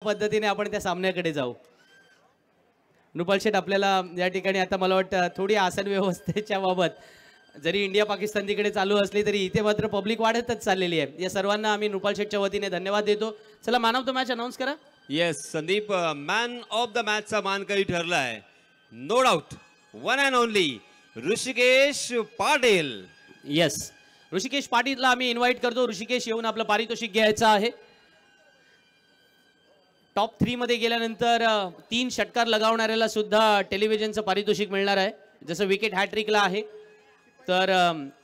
पद्धतीने आपण त्या सामन्याकडे जाऊ. नुपाल शेठ, आपल्याला या ठिकाणी आता मला वाटतं थोडी आसन व्यवस्थेच्या बाबत जरी इंडिया पाकिस्तान तिकडे चालू असली तरी इथे मात्र पब्लिक वाढतच चाललेली आहे. या सर्वांना आम्ही नुपाल शेठच्या वतीने धन्यवाद देतो. चला, man of the match announce करा. Yes Sandeep, man of the मॅचचा मानकरी ठरला आहे no doubt one and only Hrishikesh Patil. Yes, Hrishikesh पाटीलला आम्ही इन्व्हाइट करतो. ऋषिकेश येऊन आपलं पारितोषिक घ्यायचं आहे. टॉप 3 मध्ये गेल्यानंतर 3 षटकार लगावणाऱ्याला सुद्धा टेलिव्हिजनचं पारितोषिक मिळणार आहे, जसं विकेट हॅट्रिकला आहे. तर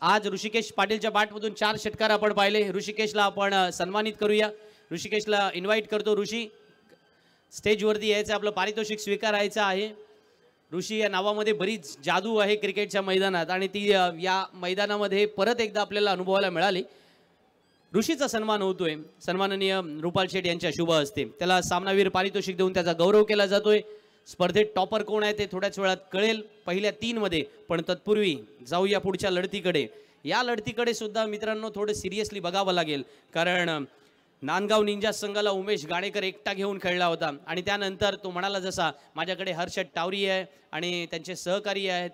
आज ऋषिकेश पाटीलच्या बॅटमधून 4 षटकार आपण पाहिले. ऋषिकेशला आपण सन्मानित करूया. ऋषिकेशला इन्व्हाइट करतो. ऋषी, स्टेजवरती यायचं, आपलं पारितोषिक स्वीकारायचं आहे. ऋषी या नावामध्ये बरीच जादू आहे क्रिकेटच्या मैदानात आणि ती या मैदानामध्ये परत एकदा आपल्याला अनुभवायला मिळाली. ऋषीचा सन्मान होतोय. सन्माननीय रुपाल शेठ यांच्या शुभ हस्ते त्याला सामनावीर पारितोषिक देऊन त्याचा गौरव केला जातोय. स्पर्धेत टॉपर कोण आहे ते थोड्याच वेळात कळेल पहिल्या 3 मध्ये. पण तत्पूर्वी जाऊया पुढच्या लढतीकडे. या लढतीकडे सुद्धा मित्रांनो थोडं सिरियसली बघावं लागेल, कारण नांदगाव निंजास संघाला उमेश गाणेकर एकटा घेऊन खेळला होता आणि त्यानंतर तो म्हणाला जसा माझ्याकडे हर्षद टावरी आहे आणि त्यांचे सहकारी आहेत,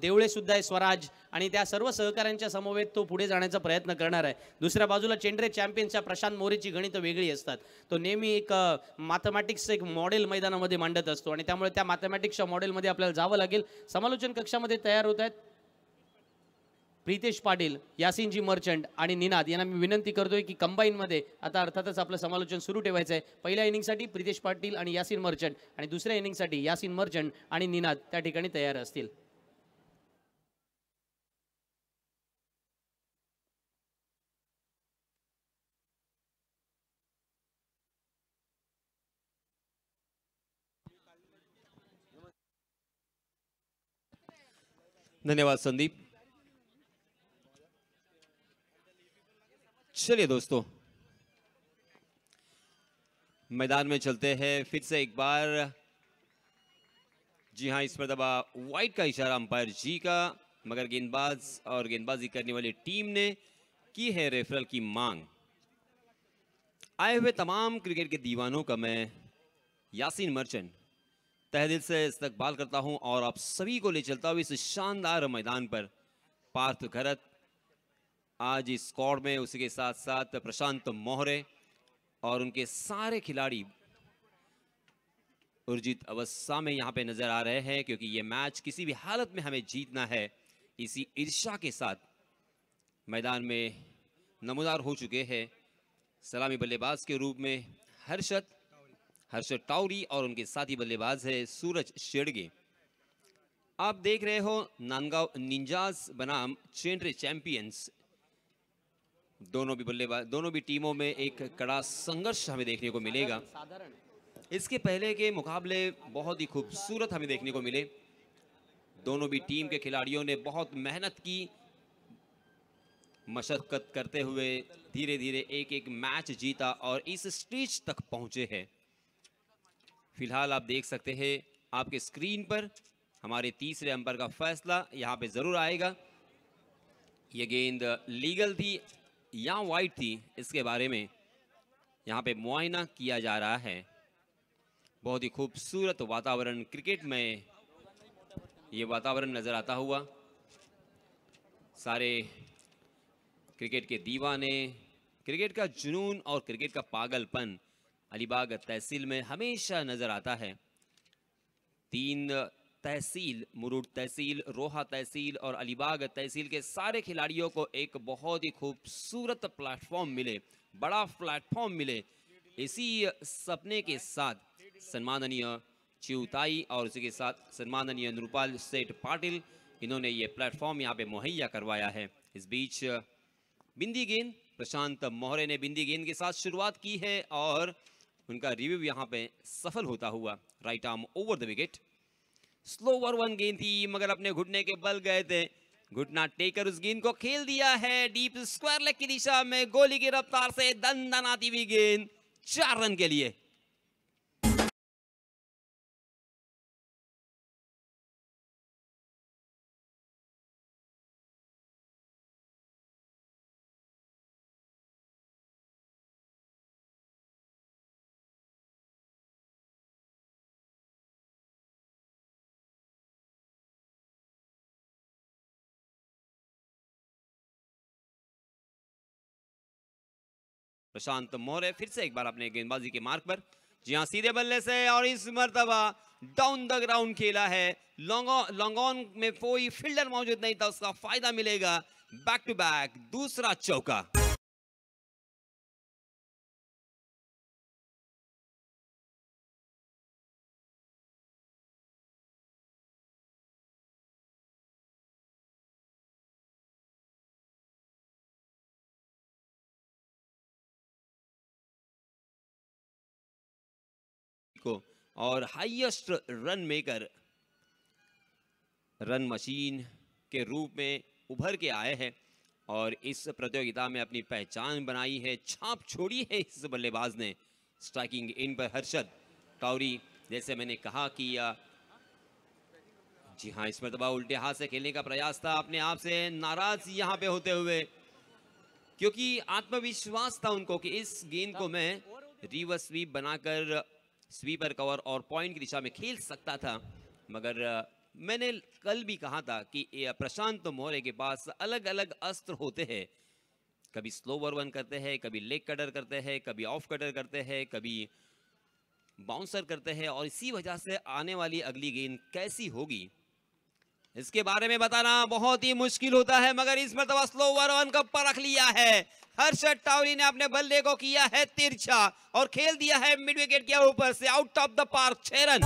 देवळे सुद्धा आहे, स्वराज, आणि त्या सर्व सहकाऱ्यांच्या समवेत तो पुढे जाण्याचा प्रयत्न करणार आहे. दुसऱ्या बाजूला चेंडरे चॅम्पियनच्या प्रशांत मोरेची गणितं वेगळी असतात. तो नेहमी एक मॅथमॅटिक्स एक मॉडेल मैदानामध्ये मांडत असतो आणि त्यामुळे त्या मॅथमॅटिक्सच्या मॉडेलमध्ये आपल्याला जावं लागेल. समालोचन कक्षामध्ये तयार होत आहेत प्रितेश पाटील, यासिनजी मर्चंट आणि निनाद यांना मी विनंती करतोय की कंबाईनमध्ये आता अर्थातच आपलं समालोचन सुरू ठेवायचं आहे. पहिल्या इनिंगसाठी प्रितेश पाटील आणि यासिन मर्चंट आणि दुसऱ्या इनिंगसाठी यासिन मर्चंट आणि निनाद त्या ठिकाणी तयार असतील. धन्यवाद संदीप. चलिए दोस्तों, मैदान में चलते हैं फिर से एक बार. जी हाँ, इस पर दबा वाइट का इशारा अंपायर जी का, मगर गेंदबाज और गेंदबाजी करने वाली टीम ने की है रेफरल की मांग. आए हुए तमाम क्रिकेट के दीवानों का मैं यासीन मर्चेंट तहे दिल से इस्तकबाल करता हूं और आप सभी को ले चलता हूं इस शानदार मैदान पर. पार्थ घरत आज इस स्क्वाड में, उसी के साथ साथ प्रशांत मोहरे और उनके सारे खिलाड़ी उर्जित अवस्था में यहां पे नजर आ रहे हैं, क्योंकि ये मैच किसी भी हालत में हमें जीतना है. इसी ईर्ष्या के साथ मैदान में नमूदार हो चुके हैं सलामी बल्लेबाज के रूप में हर्षद टावरी और उनके साथी बल्लेबाज है सूरज शेड़गे. आप देख रहे हो नांदगांव निंजास बनाम चेंडरे चैंपियंस, दोनों भी बल्लेबाज, दोनों भी टीमों में एक कड़ा संघर्ष हमें देखने को मिलेगा. इसके पहले के मुकाबले बहुत ही खूबसूरत हमें देखने को मिले. दोनों भी टीम के खिलाड़ियों ने बहुत मेहनत की, मशक्कत करते हुए धीरे धीरे एक एक मैच जीता और इस स्टेज तक पहुंचे हैं. फिलहाल आप देख सकते हैं आपके स्क्रीन पर हमारे तीसरे अंपायर का फैसला यहां पे जरूर आएगा. ये गेंद लीगल थी या वाइड थी, इसके बारे में यहां पे मुआयना किया जा रहा है. बहुत ही खूबसूरत वातावरण क्रिकेट में ये वातावरण नजर आता हुआ. सारे क्रिकेट के दीवाने, क्रिकेट का जुनून और क्रिकेट का पागलपन अलीबाग तहसील में हमेशा नजर आता है. 3 तहसील, मुरुड तहसील, रोहा तहसील और अलीबाग तहसील के सारे खिलाड़ियों को एक बहुत ही खूबसूरत प्लेटफॉर्म मिले, बड़ा प्लेटफॉर्म मिले. इसी सपने के साथ सम्माननीय चिवताई और उसी के साथ सम्माननीय नृपाल सेठ पाटिल, इन्होंने ये प्लेटफॉर्म यहाँ पे मुहैया करवाया है. इस बीच बिंदी गेंद, प्रशांत मोहरे ने बिंदी गेंद के साथ शुरुआत की है और उनका रिव्यू यहाँ पे सफल होता हुआ. Right arm over the wicket. Slow over 1 गेंद थी, मगर अपने घुटने के बल गए थे. घुटना टेकर उस गेंद को खेल दिया है डीप स्क्वायर लेग की दिशा में. गोली की रफ्तार से दनदनाती हुई गेंद 4 रन के लिए. प्रशांत मौर्य फिर से एक बार अपने गेंदबाजी के मार्ग पर। जी हाँ, सीधे बल्ले से, और इस मर्तबा डाउन द ग्राउंड खेला है। लॉन्ग ऑन में कोई फील्डर मौजूद नहीं था, उसका फायदा मिलेगा। बैक टू बैक दूसरा चौका। को और highest run maker, run machine के रूप में उभर के आए हैं और इस प्रतियोगिता में अपनी पहचान बनाई है, छाप छोड़ी है इस बल्लेबाज ने। स्ट्राइकिंग इन पर हर्षद टाउरी, जैसे मैंने कहा कि जी हाँ, इस मरतबा उल्टे हाथ से खेलने का प्रयास था, अपने आप से नाराज यहाँ पे होते हुए, क्योंकि आत्मविश्वास था उनको कि इस गेंद को मैं रिवर्स स्वीप बनाकर स्वीपर कवर और पॉइंट की दिशा में खेल सकता था। मगर मैंने कल भी कहा था कि प्रशांत मौर्य के पास अलग अलग अस्त्र होते हैं। कभी स्लोवर वन करते हैं, कभी लेग कटर करते हैं, कभी ऑफ कटर करते हैं, कभी बाउंसर करते हैं, और इसी वजह से आने वाली अगली गेंद कैसी होगी इसके बारे में बताना बहुत ही मुश्किल होता है। मगर इस मरतबा स्लोवर वन का परख लिया है हर्षद टाउरी ने, अपने बल्ले को किया है तिरछा और खेल दिया है मिड विकेट के ऊपर से out of the park. 6 run.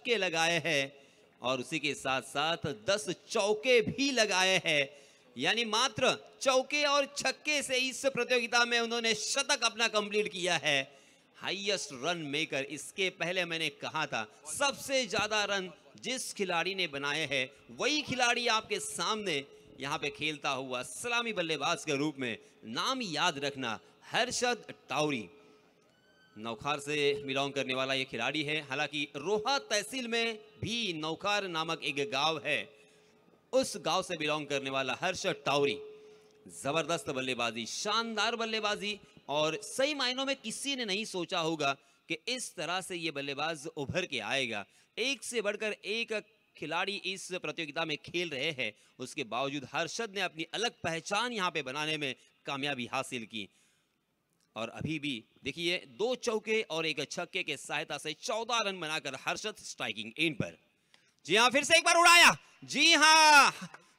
के लगाए हैं और उसी के साथ साथ 10 चौके भी लगाए हैं, यानी मात्र चौके और छक्के से इस प्रतियोगिता में उन्होंने शतक अपना कंप्लीट किया है। हाईएस्ट रन मेकर, इसके पहले मैंने कहा था सबसे ज्यादा रन जिस खिलाड़ी ने बनाए हैं वही खिलाड़ी आपके सामने यहाँ पे खेलता हुआ सलामी बल्लेबाज के रूप में। नाम याद रखना, हर्षद टाउरी नौखार से बिलोंग करने वाला ये खिलाड़ी है। हालांकि रोहा तहसील में भी नौखार नामक एक गांव है, उस गांव से बिलोंग करने वाला हर्षद टाउरी जबरदस्त बल्लेबाजी, शानदार बल्लेबाजी, और सही मायनों में किसी ने नहीं सोचा होगा कि इस तरह से ये बल्लेबाज उभर के आएगा। एक से बढ़कर एक खिलाड़ी इस प्रतियोगिता में खेल रहे हैं, उसके बावजूद हर्षद ने अपनी अलग पहचान यहाँ पे बनाने में कामयाबी हासिल की। और अभी भी देखिए 2 चौके और 1 छक्के के सहायता से 14 रन बनाकर हर्षद स्ट्राइकिंग एंड पर। जी हाँ, फिर से एक बार उड़ाया। जी हाँ,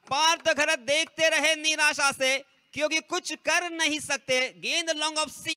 पार्थ खरत देखते रहे निराशा से, क्योंकि कुछ कर नहीं सकते। गेंद लॉन्ग ऑफ सी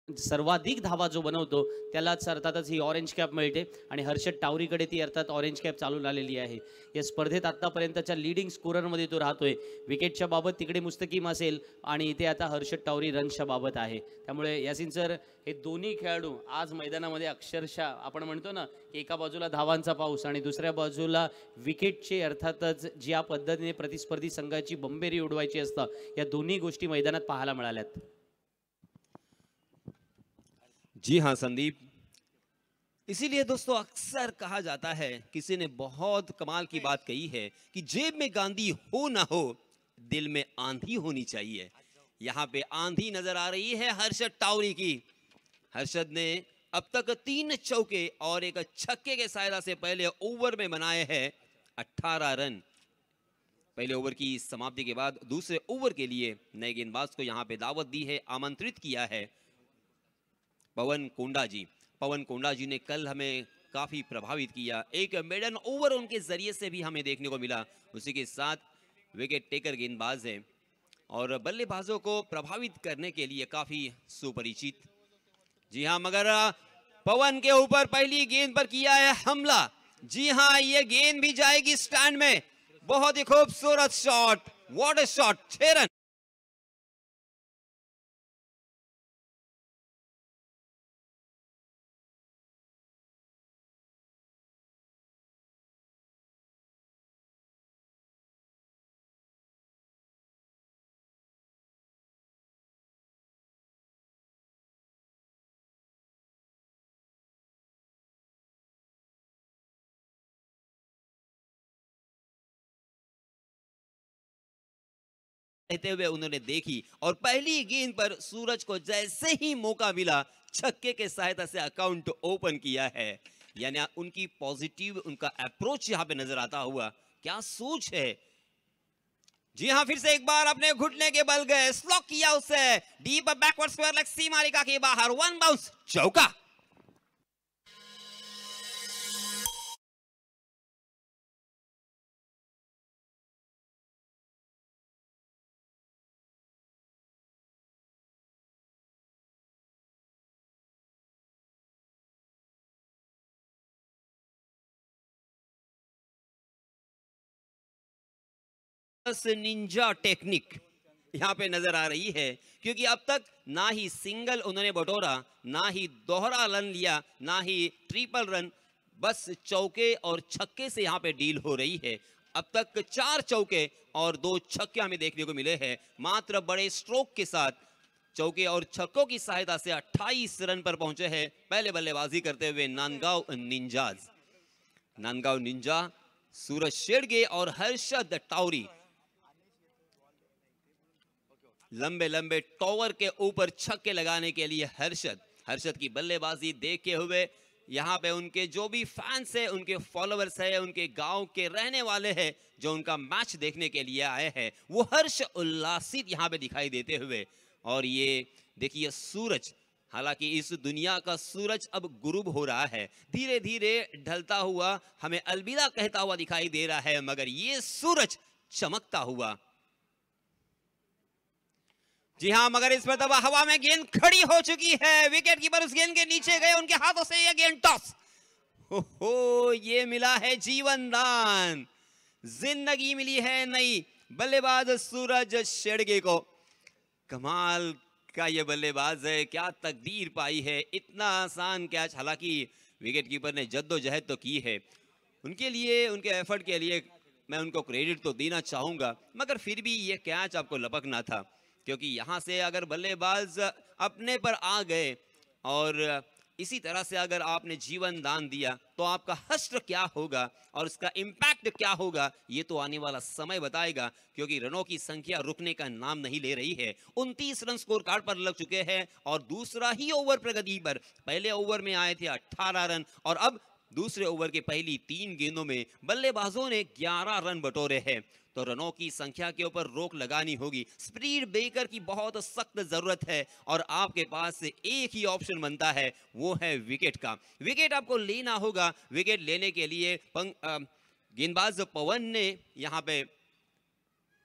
सर्वाधिक धावा जो बनवतो त्यालाच अर्थातच ही ऑरेंज कॅप मिळते आणि हर्षद टावरीकडे ती अर्थात ऑरेंज कॅप चालून आलेली आहे। या स्पर्धेत आतापर्यंतच्या लीडिंग स्कोररमध्ये तो राहतोय। विकेटच्या बाबत तिकडे मुस्तकीम असेल आणि इथे आता हर्षद टावरी रनच्या बाबत आहे। त्यामुळे यासिन सर हे दोन्ही खेळाडू आज मैदानामध्ये अक्षरशः आपण म्हणतो ना की एका बाजूला धावांचा पाऊस आणि दुसऱ्या बाजूला विकेटचे अर्थातच ज्या पद्धतीने प्रतिस्पर्धी संघाची बंबेरी उडवायची असतात या दोन्ही गोष्टी मैदानात पाहायला मिळाल्यात। जी हाँ संदीप, इसीलिए दोस्तों अक्सर कहा जाता है, किसी ने बहुत कमाल की बात कही है कि जेब में गांधी हो ना हो, दिल में आंधी होनी चाहिए। यहाँ पे आंधी नजर आ रही है हर्षद टावरी की। हर्षद ने अब तक 3 चौके और 1 छक्के के सहायता से पहले ओवर में बनाए हैं 18 रन। पहले ओवर की समाप्ति के बाद दूसरे ओवर के लिए नए गेंदबाज को यहाँ पे दावत दी है, आमंत्रित किया है पवन कोंडा जी। पवन कोंडा जी ने कल हमें काफी प्रभावित किया, एक मेडन ओवर उनके जरिए से भी हमें देखने को मिला। उसी के साथ विकेट टेकर गेंदबाज है और बल्लेबाजों को प्रभावित करने के लिए काफी सुपरिचित। जी हाँ, मगर पवन के ऊपर पहली गेंद पर किया है हमला। जी हाँ, ये गेंद भी जाएगी स्टैंड में। बहुत ही खूबसूरत shot, what a shot, 6 run. रहते हुए उन्होंने देखी और पहली गेंद पर सूरज को जैसे ही मौका मिला छक्के के सहायता से अकाउंट ओपन किया है। यानी उनकी पॉजिटिव, उनका अप्रोच यहां पे नजर आता हुआ, क्या सोच है। जी हाँ, फिर से एक बार अपने घुटने के बल गए, स्लॉक किया उसे डीप बैकवर्ड स्क्वायर लेग सीमारेखा के बाहर, वन बाउंस, चौका। निंजा टेक्निक यहाँ पे नजर आ रही है, क्योंकि अब तक ना ही सिंगल उन्होंने बटोरा, ना ही दोहरा रन लिया, ना ही ट्रिपल रन, बस चौके और छक्के से यहाँ पे डील हो रही है। अब तक 4 चौके और 2 छक्के हमें देखने को मिले हैं। मात्र बड़े स्ट्रोक के साथ चौके और छक्कों की सहायता से 28 रन पर पहुंचे हैं पहले बल्लेबाजी करते हुए नांदगांव निंजाज। नांदगांव निंजा, सूरज शेड़गे और हर्षद टाउरी लंबे लंबे टॉवर के ऊपर छक्के लगाने के लिए हर्षद की बल्लेबाजी देखते हुए यहाँ पे उनके जो भी फैंस है, उनके फॉलोअर्स है, उनके गांव के रहने वाले हैं जो उनका मैच देखने के लिए आए हैं, वो हर्ष उल्लासित यहाँ पे दिखाई देते हुए। और ये देखिए सूरज, हालांकि इस दुनिया का सूरज अब गुरूब हो रहा है, धीरे धीरे ढलता हुआ हमें अलविदा कहता हुआ दिखाई दे रहा है, मगर ये सूरज चमकता हुआ। जी हाँ, मगर इस पर तब हवा में गेंद खड़ी हो चुकी है, विकेट कीपर उस गेंद के नीचे गए, उनके हाथों से यह गेंद टॉस। हो, ये मिला है जीवन दान, जिंदगी मिली है नई बल्लेबाज सूरज शेड़गे को। कमाल का ये बल्लेबाज है, क्या तकदीर पाई है, इतना आसान कैच। हालांकि विकेट कीपर ने जद्दोजहद तो की है, उनके लिए, उनके एफर्ट के लिए मैं उनको क्रेडिट तो देना चाहूंगा, मगर फिर भी ये कैच आपको लपकना था, क्योंकि यहां से अगर बल्लेबाज अपने पर आ गए और इसी तरह से अगर आपने जीवन दान दिया तो आपका हश्र क्या होगा और उसका इम्पैक्ट क्या होगा, ये तो आने वाला समय बताएगा, क्योंकि रनों की संख्या रुकने का नाम नहीं ले रही है। 29 रन स्कोर कार्ड पर लग चुके हैं और दूसरा ही ओवर प्रगति पर, पहले ओवर में आए थे 18 रन और अब दूसरे ओवर के पहली 3 गेंदों में बल्लेबाजों ने 11 रन बटोरे हैं। तो रनों की संख्या के ऊपर रोक लगानी होगी, स्पीड ब्रेकर की बहुत सख्त जरूरत है और आपके पास से एक ही ऑप्शन बनता है, वो है विकेट का। विकेट आपको लेना होगा। विकेट लेने के लिए गेंदबाज पवन ने यहाँ पे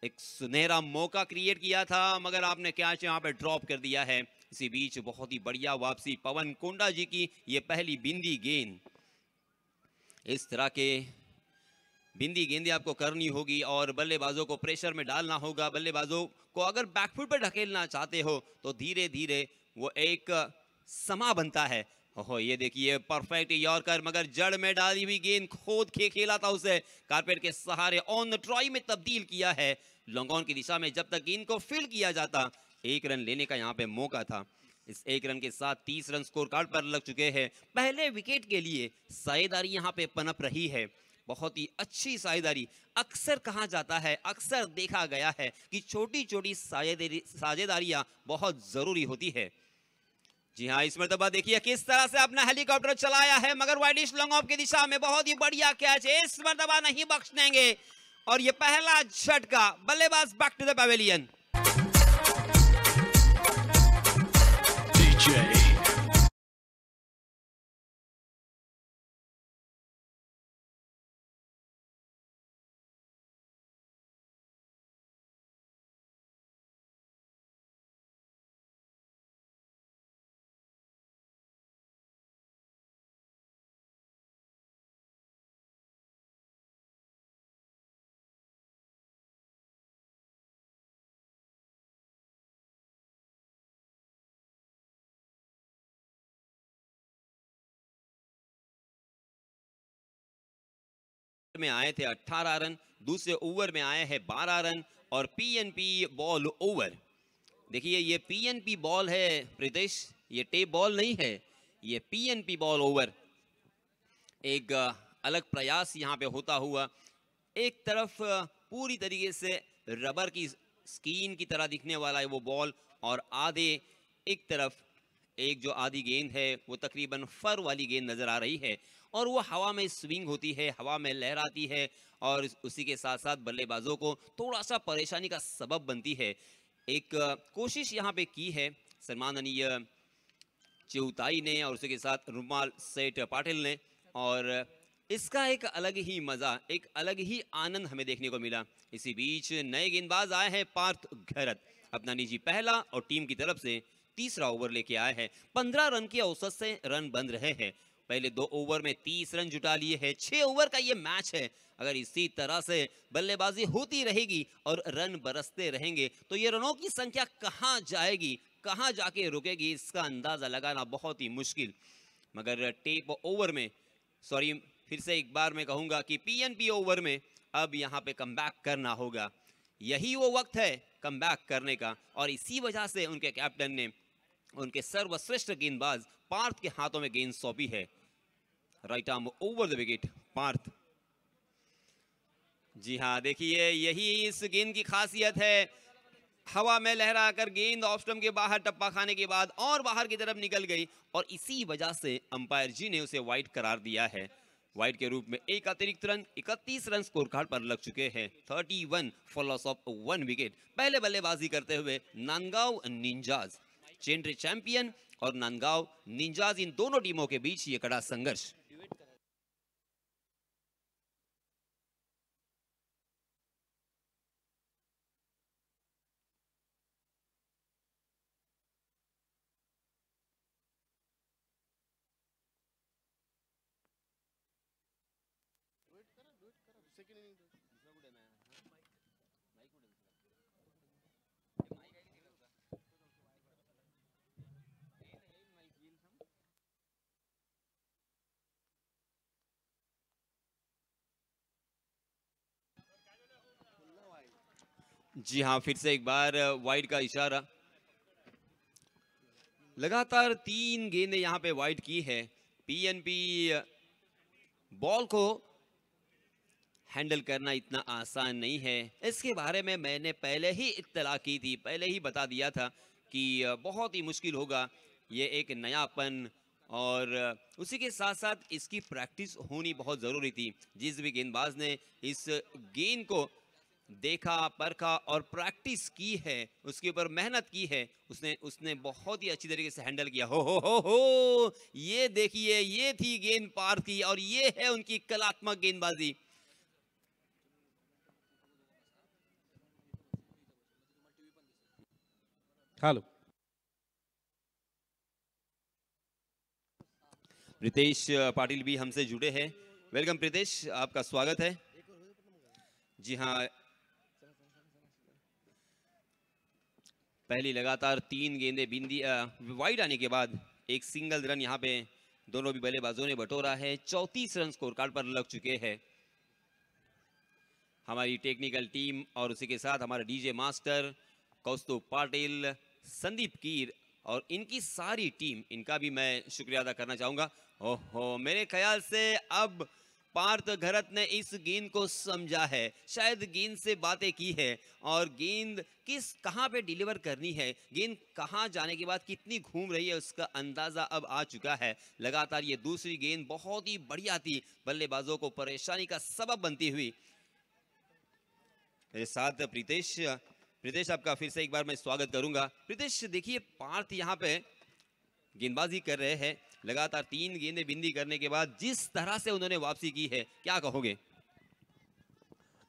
एक सुनहरा मौका क्रिएट किया था, मगर आपने कैच यहाँ पे ड्रॉप कर दिया है। इसी बीच बहुत ही बढ़िया वापसी पवन कोंडा जी की, ये पहली बिंदी गेंद। इस तरह के बिंदी गेंदें आपको करनी होगी और बल्लेबाजों को प्रेशर में डालना होगा। बल्लेबाजों को अगर बैकफुट पर ढकेलना चाहते हो तो धीरे धीरे वो एक समा बनता है। ओहो, ये देखिए परफेक्ट यॉर्कर, मगर जड़ में डाली हुई गेंद खोद के खेला था उसे, कारपेट के सहारे ऑन ट्राई में तब्दील किया है लॉन्ग ऑन की दिशा में। जब तक गेंद को फील्ड किया जाता, 1 रन लेने का यहाँ पे मौका था। इस 1 रन के साथ 30 रन स्कोर कार्ड पर लग चुके हैं। पहले विकेट के लिए साझेदारी यहाँ पे पनप रही है, बहुत ही अच्छी साझेदारी। अक्सर कहा जाता है, अक्सर देखा गया है कि छोटी छोटी साझेदारियां बहुत जरूरी होती है। जी हाँ, इस मर्तबा देखिए किस तरह से अपना हेलीकॉप्टर चलाया है, मगर वाइडिश लॉन्ग ऑफ की दिशा में बहुत ही बढ़िया कैच है, इस मर्तबा नहीं बख्श देंगे। और ये पहला झटका, बल्लेबाज बैक टू द पवेलियन। में आए थे 18 रन, दूसरे ओवर में आए हैं 12 रन और पीएनपी बॉल ओवर। देखिए ये पीएनपी बॉल है प्रीतेश, ये टेप बॉल नहीं है, ये पीएनपी बॉल ओवर। एक अलग प्रयास यहाँ पे होता हुआ, एक तरफ पूरी तरीके से रबर की स्किन की तरह दिखने वाला है वो बॉल, और आधे एक तरफ एक जो आधी गेंद है वो तकरीबन फर वाली गेंद नजर आ रही है, और वो हवा में स्विंग होती है, हवा में लहराती है, और उसी के साथ साथ बल्लेबाजों को थोड़ा सा परेशानी का सबब बनती है। एक कोशिश यहाँ पे की है सम्माननीय चिउताई ने और उसी के साथ रुमाल सेठ पाटिल ने, और इसका एक अलग ही मजा, एक अलग ही आनंद हमें देखने को मिला। इसी बीच नए गेंदबाज आए हैं पार्थ घरत, अपना निजी पहला और टीम की तरफ से तीसरा ओवर लेके आए हैं। 15 रन की औसत से रन बन रहे हैं, पहले 2 ओवर में 30 रन जुटा लिए हैं। 6 ओवर का ये मैच है, अगर इसी तरह से बल्लेबाजी होती रहेगी और रन बरसते रहेंगे तो ये रनों की संख्या कहां जाएगी, कहां जाके रुकेगी, इसका अंदाजा लगाना बहुत ही मुश्किल। मगर टेप ओवर में, सॉरी फिर से एक बार मैं कहूंगा कि पीएनपी ओवर में अब यहाँ पे कमबैक करना होगा, यही वो वक्त है कमबैक करने का, और इसी वजह से उनके कैप्टन ने उनके सर्वश्रेष्ठ गेंदबाज पार्थ के हाथों में गेंद सौंपी है। Right arm over the wicket Parth. जी हाँ, देखिए यही इस गेंद की खासियत है, हवा में लहराकर गेंद ऑफ स्टंप के बाहर टप्पा खाने के बाद और बाहर की तरफ निकल गई, और इसी वजह से अंपायर जी ने उसे वाइड करार दिया है। वाइड के रूप में एक अतिरिक्त रन, 31 रन स्कोर कार्ड पर लग चुके हैं। 31 फॉर लॉस ऑफ 1 विकेट। पहले बल्लेबाजी करते हुए नांदगांव निंजाज, चेंडरे चैंपियन और नांदगांव निंजाज, इन दोनों टीमों के बीच ये कड़ा संघर्ष। जी हाँ, फिर से एक बार वाइड का इशारा। लगातार 3 गेंदें यहाँ पे वाइड की है। पीएनपी बॉल को हैंडल करना इतना आसान नहीं है, इसके बारे में मैंने पहले ही इत्तला की थी, पहले ही बता दिया था कि बहुत ही मुश्किल होगा। ये एक नयापन और उसी के साथ साथ इसकी प्रैक्टिस होनी बहुत ज़रूरी थी। जिस भी गेंदबाज ने इस गेंद को देखा, परखा और प्रैक्टिस की है, उसके ऊपर मेहनत की है, उसने बहुत ही अच्छी तरीके से हैंडल किया। हो ये देखिए, ये थी गेंद पार की, और ये है उनकी कलात्मक गेंदबाजी। हेलो, प्रीतेश पाटिल भी हमसे जुड़े हैं। वेलकम प्रीतेश, आपका स्वागत है। जी हाँ, पहली लगातार 3 गेंदें बिंदी वाइड आने के बाद एक सिंगल रन यहाँ पे दोनों भी बल्लेबाजों ने बटोरा है। 34 रन स्कोर कार्ड पर लग चुके हैं। हमारी टेक्निकल टीम और उसी के साथ हमारा डीजे मास्टर कौस्तुभ पाटिल, संदीप कीर और इनकी सारी टीम, इनका भी मैं शुक्रिया अदा करना चाहूंगा। ओहो, मेरे ख्याल से अब पार्थ घरत ने इस गेंद को समझा है, शायद गेंद से बातें की है, और गेंद कहां पे डिलीवर करनी है, गेंद कहां जाने के बाद कितनी घूम रही है, उसका अंदाजा अब आ चुका है। लगातार ये दूसरी गेंद बहुत ही बढ़िया थी, बल्लेबाजों को परेशानी का सबब बनती हुई। मेरे साथ प्रीतेश आपका फिर से एक बार मैं स्वागत करूंगा। प्रीतेश, देखिए पार्थ यहाँ पे गेंदबाजी कर रहे हैं, लगातार 3 गेंदें बिंदी करने के बाद जिस तरह से उन्होंने वापसी की है, क्या कहोगे?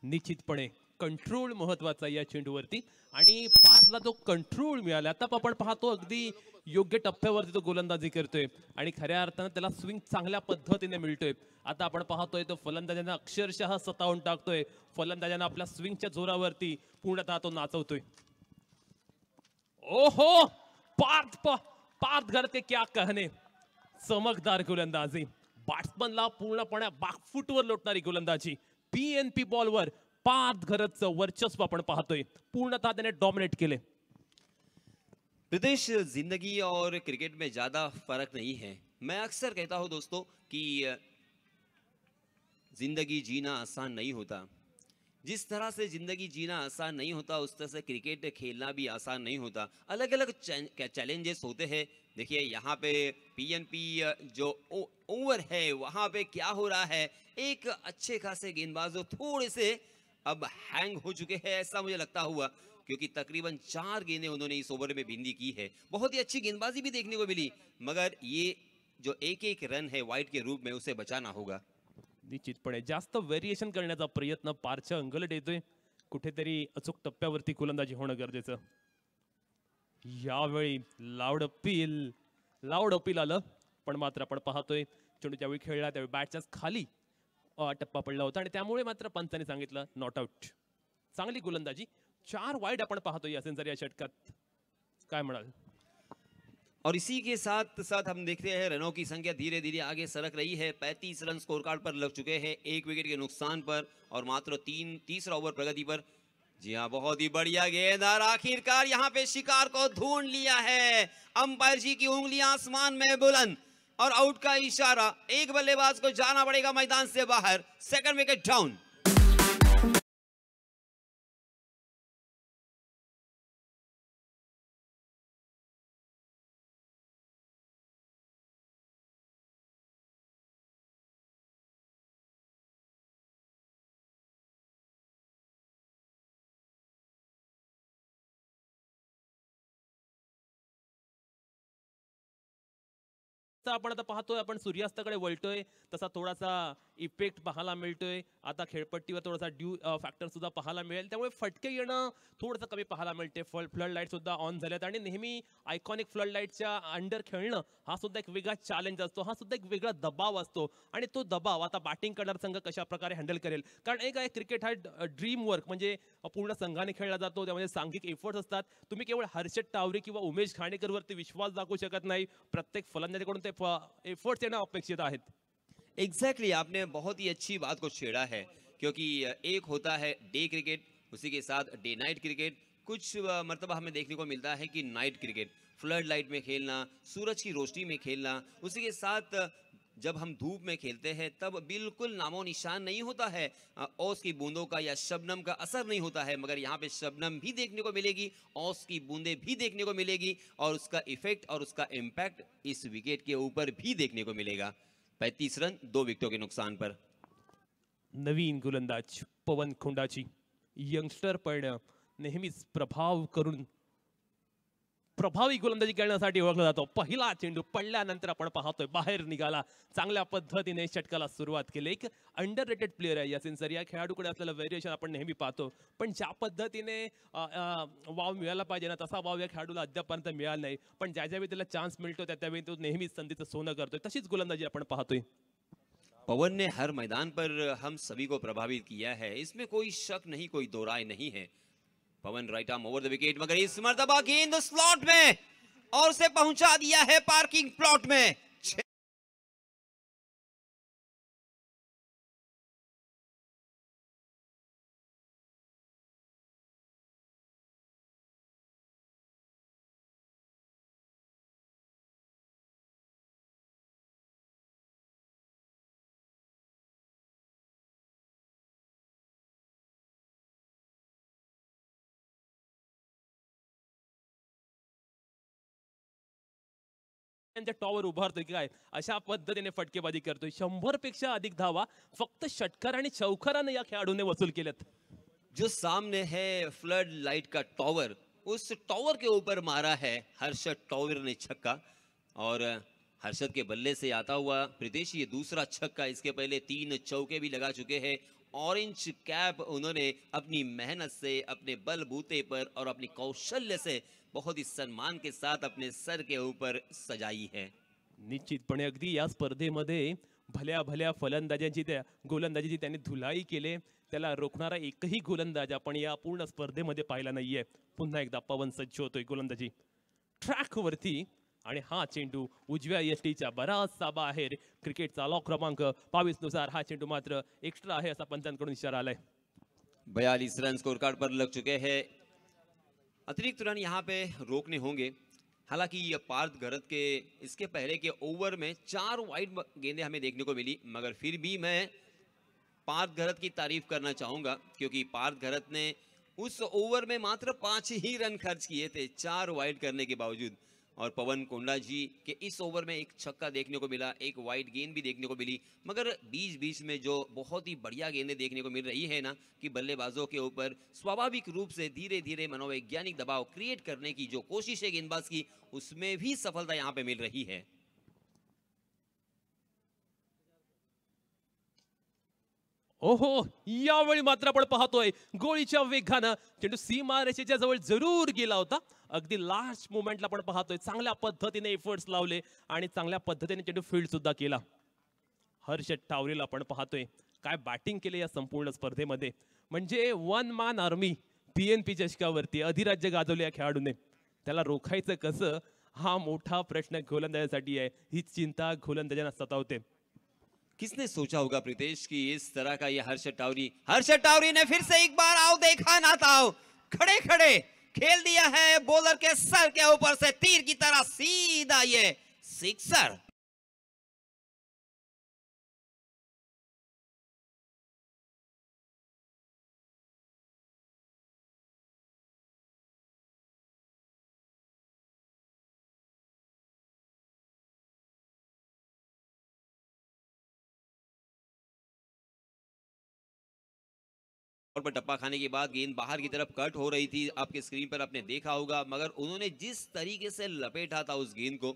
निश्चितपणे कंट्रोल महत्वाचा या चेंडूवरती, आणि पार्थला जो कंट्रोल मिळाला, आता आपण पाहतो अगदी योग्य टप्प्यावरती तो गोलंदाजी करतोय आणि खऱ्या अर्थानं त्याला स्विंग चांगल्या पद्धतीने मिळतोय। आता आपण पाहतोय तो फलंदाजांना अक्षरशः सतावून टाकतोय, फलंदाजांना आपल्या स्विंगच्या जोरावरती पूर्णतः तो नाचवतोय। ओहो, पार्थ घर के क्या कहने, चमकदार गोलंदाजी, बॅट्समनला पूर्णपणे बॅकफुटवर लोटणारी गोलंदाजी, PNP बॉलवर पार्थ घरतचं वर्चस्व आपण पाहतोय, पूर्णतः त्याने डॉमिनेट केले. प्रदेश, जिंदगी और क्रिकेट में ज्यादा फर्क नहीं है. मैं अक्सर कहता हूं दोस्तों कि जिंदगी जीना आसान नहीं होता. जिस तरह से जिंदगी जीना आसान नहीं होता उस तरह से क्रिकेट खेलना भी आसान नहीं होता. अलग अलग चैलेंजेस होते हैं. देखिए यहाँ पे PNP जो ओवर है वहाँ पे क्या हो रहा है, एक अच्छे खासे गेंदबाज थोड़े से अब हैंग हो चुके हैं ऐसा मुझे लगता हुआ, क्योंकि तकरीबन 4 गेंदें उन्होंने इस ओवर में बिंदी की है. बहुत ही अच्छी गेंदबाजी भी देखने को मिली, मगर ये जो एक एक रन है वाइट के रूप में उसे बचाना होगा. निश्चितपणे जास्त व्हेरिएशन करण्याचा प्रयत्न पारच्या अंगलट येतोय. कुठेतरी अचूक टप्प्यावरती गोलंदाजी होणं गरजेचं. यावेळी लाऊड अपील आलं, पण मात्र आपण पाहतोय चेंडू ज्यावेळी खेळला त्यावेळी बॅटच्याच खाली टप्पा पडला होता आणि त्यामुळे मात्र पंताने सांगितलं नॉट आउट. चांगली गोलंदाजी, 4 वाईड आपण पाहतोय यासेंसर या षटकात. काय म्हणाल? और इसी के साथ साथ हम देखते हैं रनों की संख्या धीरे धीरे आगे सरक रही है. 35 रन स्कोर कार्ड पर लग चुके हैं, 1 विकेट के नुकसान पर और मात्र तीसरा ओवर प्रगति पर. जी हाँ, बहुत ही बढ़िया गेंद और आखिरकार यहाँ पे शिकार को ढूंढ लिया है. अंपायर जी की उंगलियां आसमान में बुलंद और आउट का इशारा. एक बल्लेबाज को जाना पड़ेगा मैदान से बाहर. Second wicket down. आपण आता पाहतोय, आपण सूर्यास्ताकडे वळतोय, तसा थोडासा इफेक्ट पाहायला मिळतोय. आता खेळपट्टीवर थोडासा ड्यू फॅक्टर सुद्धा पाहायला मिळेल, त्यामुळे फटके येणं थोडंसं कमी पाहायला मिळते. फ्लड लाईट सुद्धा ऑन झाल्यात आणि नेहमी आयकॉनिक फ्लड लाईटच्या अंडर खेळणं हा सुद्धा एक वेगळा चॅलेंज असतो, हा सुद्धा एक वेगळा दबाव असतो. आणि तो दबाव आता बॅटिंग करणारा संघ कशा प्रकारे हँडल करेल, कारण एक आहे क्रिकेट हा ड्रीम वर्क, म्हणजे पूर्ण संघाने खेळला जातो, त्यामध्ये सांघिक एफर्ट्स असतात. तुम्ही केवळ हर्षद टावरे किंवा उमेश खांडेकरवरती विश्वास दाखवू शकत नाही, प्रत्येक फलंदाजाकडून ते एफर्ट्स येणं अपेक्षित आहेत. एग्जैक्टली आपने बहुत ही अच्छी बात को छेड़ा है, क्योंकि एक होता है डे क्रिकेट, उसी के साथ डे नाइट क्रिकेट. कुछ मर्तबा हमें देखने को मिलता है कि नाइट क्रिकेट, फ्लड लाइट में खेलना, सूरज की रोशनी में खेलना, उसी के साथ जब हम धूप में खेलते हैं तब बिल्कुल नामो निशान नहीं होता है ओस की बूंदों का या शबनम का असर नहीं होता है. मगर यहाँ पे शबनम भी देखने को मिलेगी, ओस की बूंदें भी देखने को मिलेगी और उसका इफेक्ट और उसका इम्पैक्ट इस विकेट के ऊपर भी देखने को मिलेगा. 35 रन 2 विकेटों के नुकसान पर. नवीन गोलंदाज पवन खोंडाची, यंगस्टर पण नेहमीच प्रभावी गोलंदाजी करण्यासाठी ओळखला जातो. पहिला चेंडू पडल्यानंतर आपण पाहतोय बाहेर निघाला, चांगल्या पद्धतीने षटकाला सुरुवात केली. एक अंडररेटेड प्लेअर आहे यासिन सर. या खेळाडूकडे असलेलं व्हेरिएशन आपण नेहमी पाहतो, पण ज्या पद्धतीने वाव मिळाला पाहिजे ना तसा वाव या खेळाडूला अद्यापर्यंत मिळाला नाही. पण ज्यावेळी त्याला चान्स मिळतो त्यावेळी तो नेहमीच संधीचं सोनं करतोय. तशीच गोलंदाजी आपण पाहतोय. पवन ने हर मैदान पर हम सभी को प्रभावित किया है, इसमें कोई शक नहीं, कोई दो राय नहीं है. Pawan right arm over the wicket, मगर इस मर्तबा गेंद स्लॉट में और उसे पहुंचा दिया है पार्किंग प्लॉट में. त्यांच्या टॉवर उभारतोय की काय अशा पद्धतीने फटकेबाजी करतोय. 100 पेक्षा अधिक धावा फक्त षटकार आणि चौकारानं या खेळाडूने वसूल केल्यात. जो सामने है फ्लड लाइट का टॉवर, उस टॉवर के ऊपर मारा है हर्षद टॉवर ने छक्का. और हर्षद के बल्ले से आता हुआ प्रीतेश ये दूसरा छक्का. इसके पहले 3 चौके भी लगा चुके हैं. ऑरेंज कैप उन्होंने अपनी मेहनत से, अपने बलबूते पर और अपनी कौशल्य से बहुत ही सम्मान के साथ अपने सर के ऊपर सजाई है. निश्चितपणे अगदी या स्पर्धेमध्ये भल्या फलंदाजांची त्या गोलंदाजीची त्यांनी धुलाई केले. त्याला रोखणारा एकही गोलंदाज आपण या पूर्ण स्पर्धेमध्ये पाहिला नाहीये. पुन्हा एकदा पवन सज्ज होतोय गोलंदाजी ट्रॅकवरती. आणि हा चेंडू उजव्या यष्टीच्या बराचसा बाहेर. क्रिकेटचा लॉक क्रमांक 22 नुसार हा चेंडू मात्र एक्स्ट्रा आहे असा पंचांकडून इशारा आलाय. 42 रन स्कोर कार्ड पर लग चुके हैं. अतिरिक्त रन यहाँ पे रोकने होंगे. हालांकि ये पार्थ घरत के इसके पहले के ओवर में 4 वाइड गेंदें हमें देखने को मिली, मगर फिर भी मैं पार्थ घरत की तारीफ करना चाहूंगा क्योंकि पार्थ घरत ने उस ओवर में मात्र 5 ही रन खर्च किए थे 4 वाइड करने के बावजूद. और पवन कोंडा जी के इस ओवर में एक छक्का देखने को मिला, एक वाइड गेंद भी देखने को मिली, मगर बीच बीच में जो बहुत ही बढ़िया गेंदें देखने को मिल रही है ना कि बल्लेबाजों के ऊपर स्वाभाविक रूप से धीरे धीरे मनोवैज्ञानिक दबाव क्रिएट करने की जो कोशिश है गेंदबाज की, उसमें भी सफलता यहाँ पे मिल रही है. ओहो, यावेळी मात्र आपण पाहतोय गोळीच्या वेगानं चेंडू सीमारेषेच्या जवळ जरूर गेला होता. अगदी लास्ट मोमेंटला आपण पाहतोय चांगल्या पद्धतीने एफर्ट्स लावले आणि चांगल्या पद्धतीने चेंडू फील्ड सुद्धा केला. हर्षद टावरेला आपण पाहतोय काय बॅटिंग केले या संपूर्ण स्पर्धेमध्ये. म्हणजे वन मॅन आर्मी PNP चषकावरती अधिराज्य गाजवले या खेळाडूने. त्याला रोखायचं कसं हा मोठा प्रश्न गोलंदाजासाठी आहे. ही चिंता गोलंदाजांना सतावते. किसने सोचा होगा प्रीतेश कि इस तरह का ये हर्षद टावरी ने फिर से एक बार आओ देखा ना ताओ, खड़े खड़े खेल दिया है बॉलर के सर के ऊपर से तीर की तरह सीधा ये सिक्सर. और पर टप्पा खाने के बाद गेंद बाहर की तरफ कट हो रही थी, आपके स्क्रीन पर आपने देखा होगा, मगर उन्होंने जिस तरीके से लपेटा था उस गेंद को,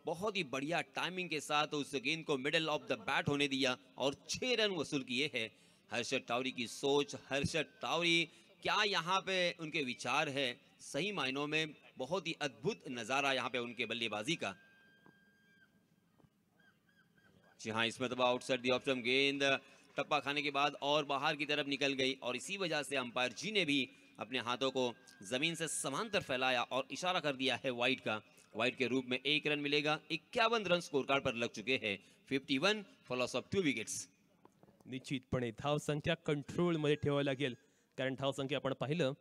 बहुत ही बढ़िया टाइमिंग के साथ उस गेंद को मिडिल ऑफ द बैट होने दिया और 6 रन वसूल किए हैं. हर्षद टावरी की सोच, हर्षद टावरी क्या यहाँ पे उनके विचार है, सही मायनों में बहुत ही अद्भुत नजारा यहाँ पे उनके बल्लेबाजी का. जी हाँ, इसमें तो आउटसाइड द ऑफ स्टंप गेंद टप्पा खाने के बाद और बाहर की तरफ निकल गई और इसी वजह से अंपायर जी ने भी अपने हाथों को जमीन से समांतर फैलाया और इशारा कर दिया है वाइड का. वाइड के रूप में 1 रन मिलेगा. 51 रन स्कोर कार्ड पर लग चुके हैं. 51 फॉर लॉस ऑफ 2 विकेट्स. निश्चितपणे धाव संख्या कंट्रोल मध्ये ठेवावी लागेल, कारण धाव संख्या आपण पाहिलं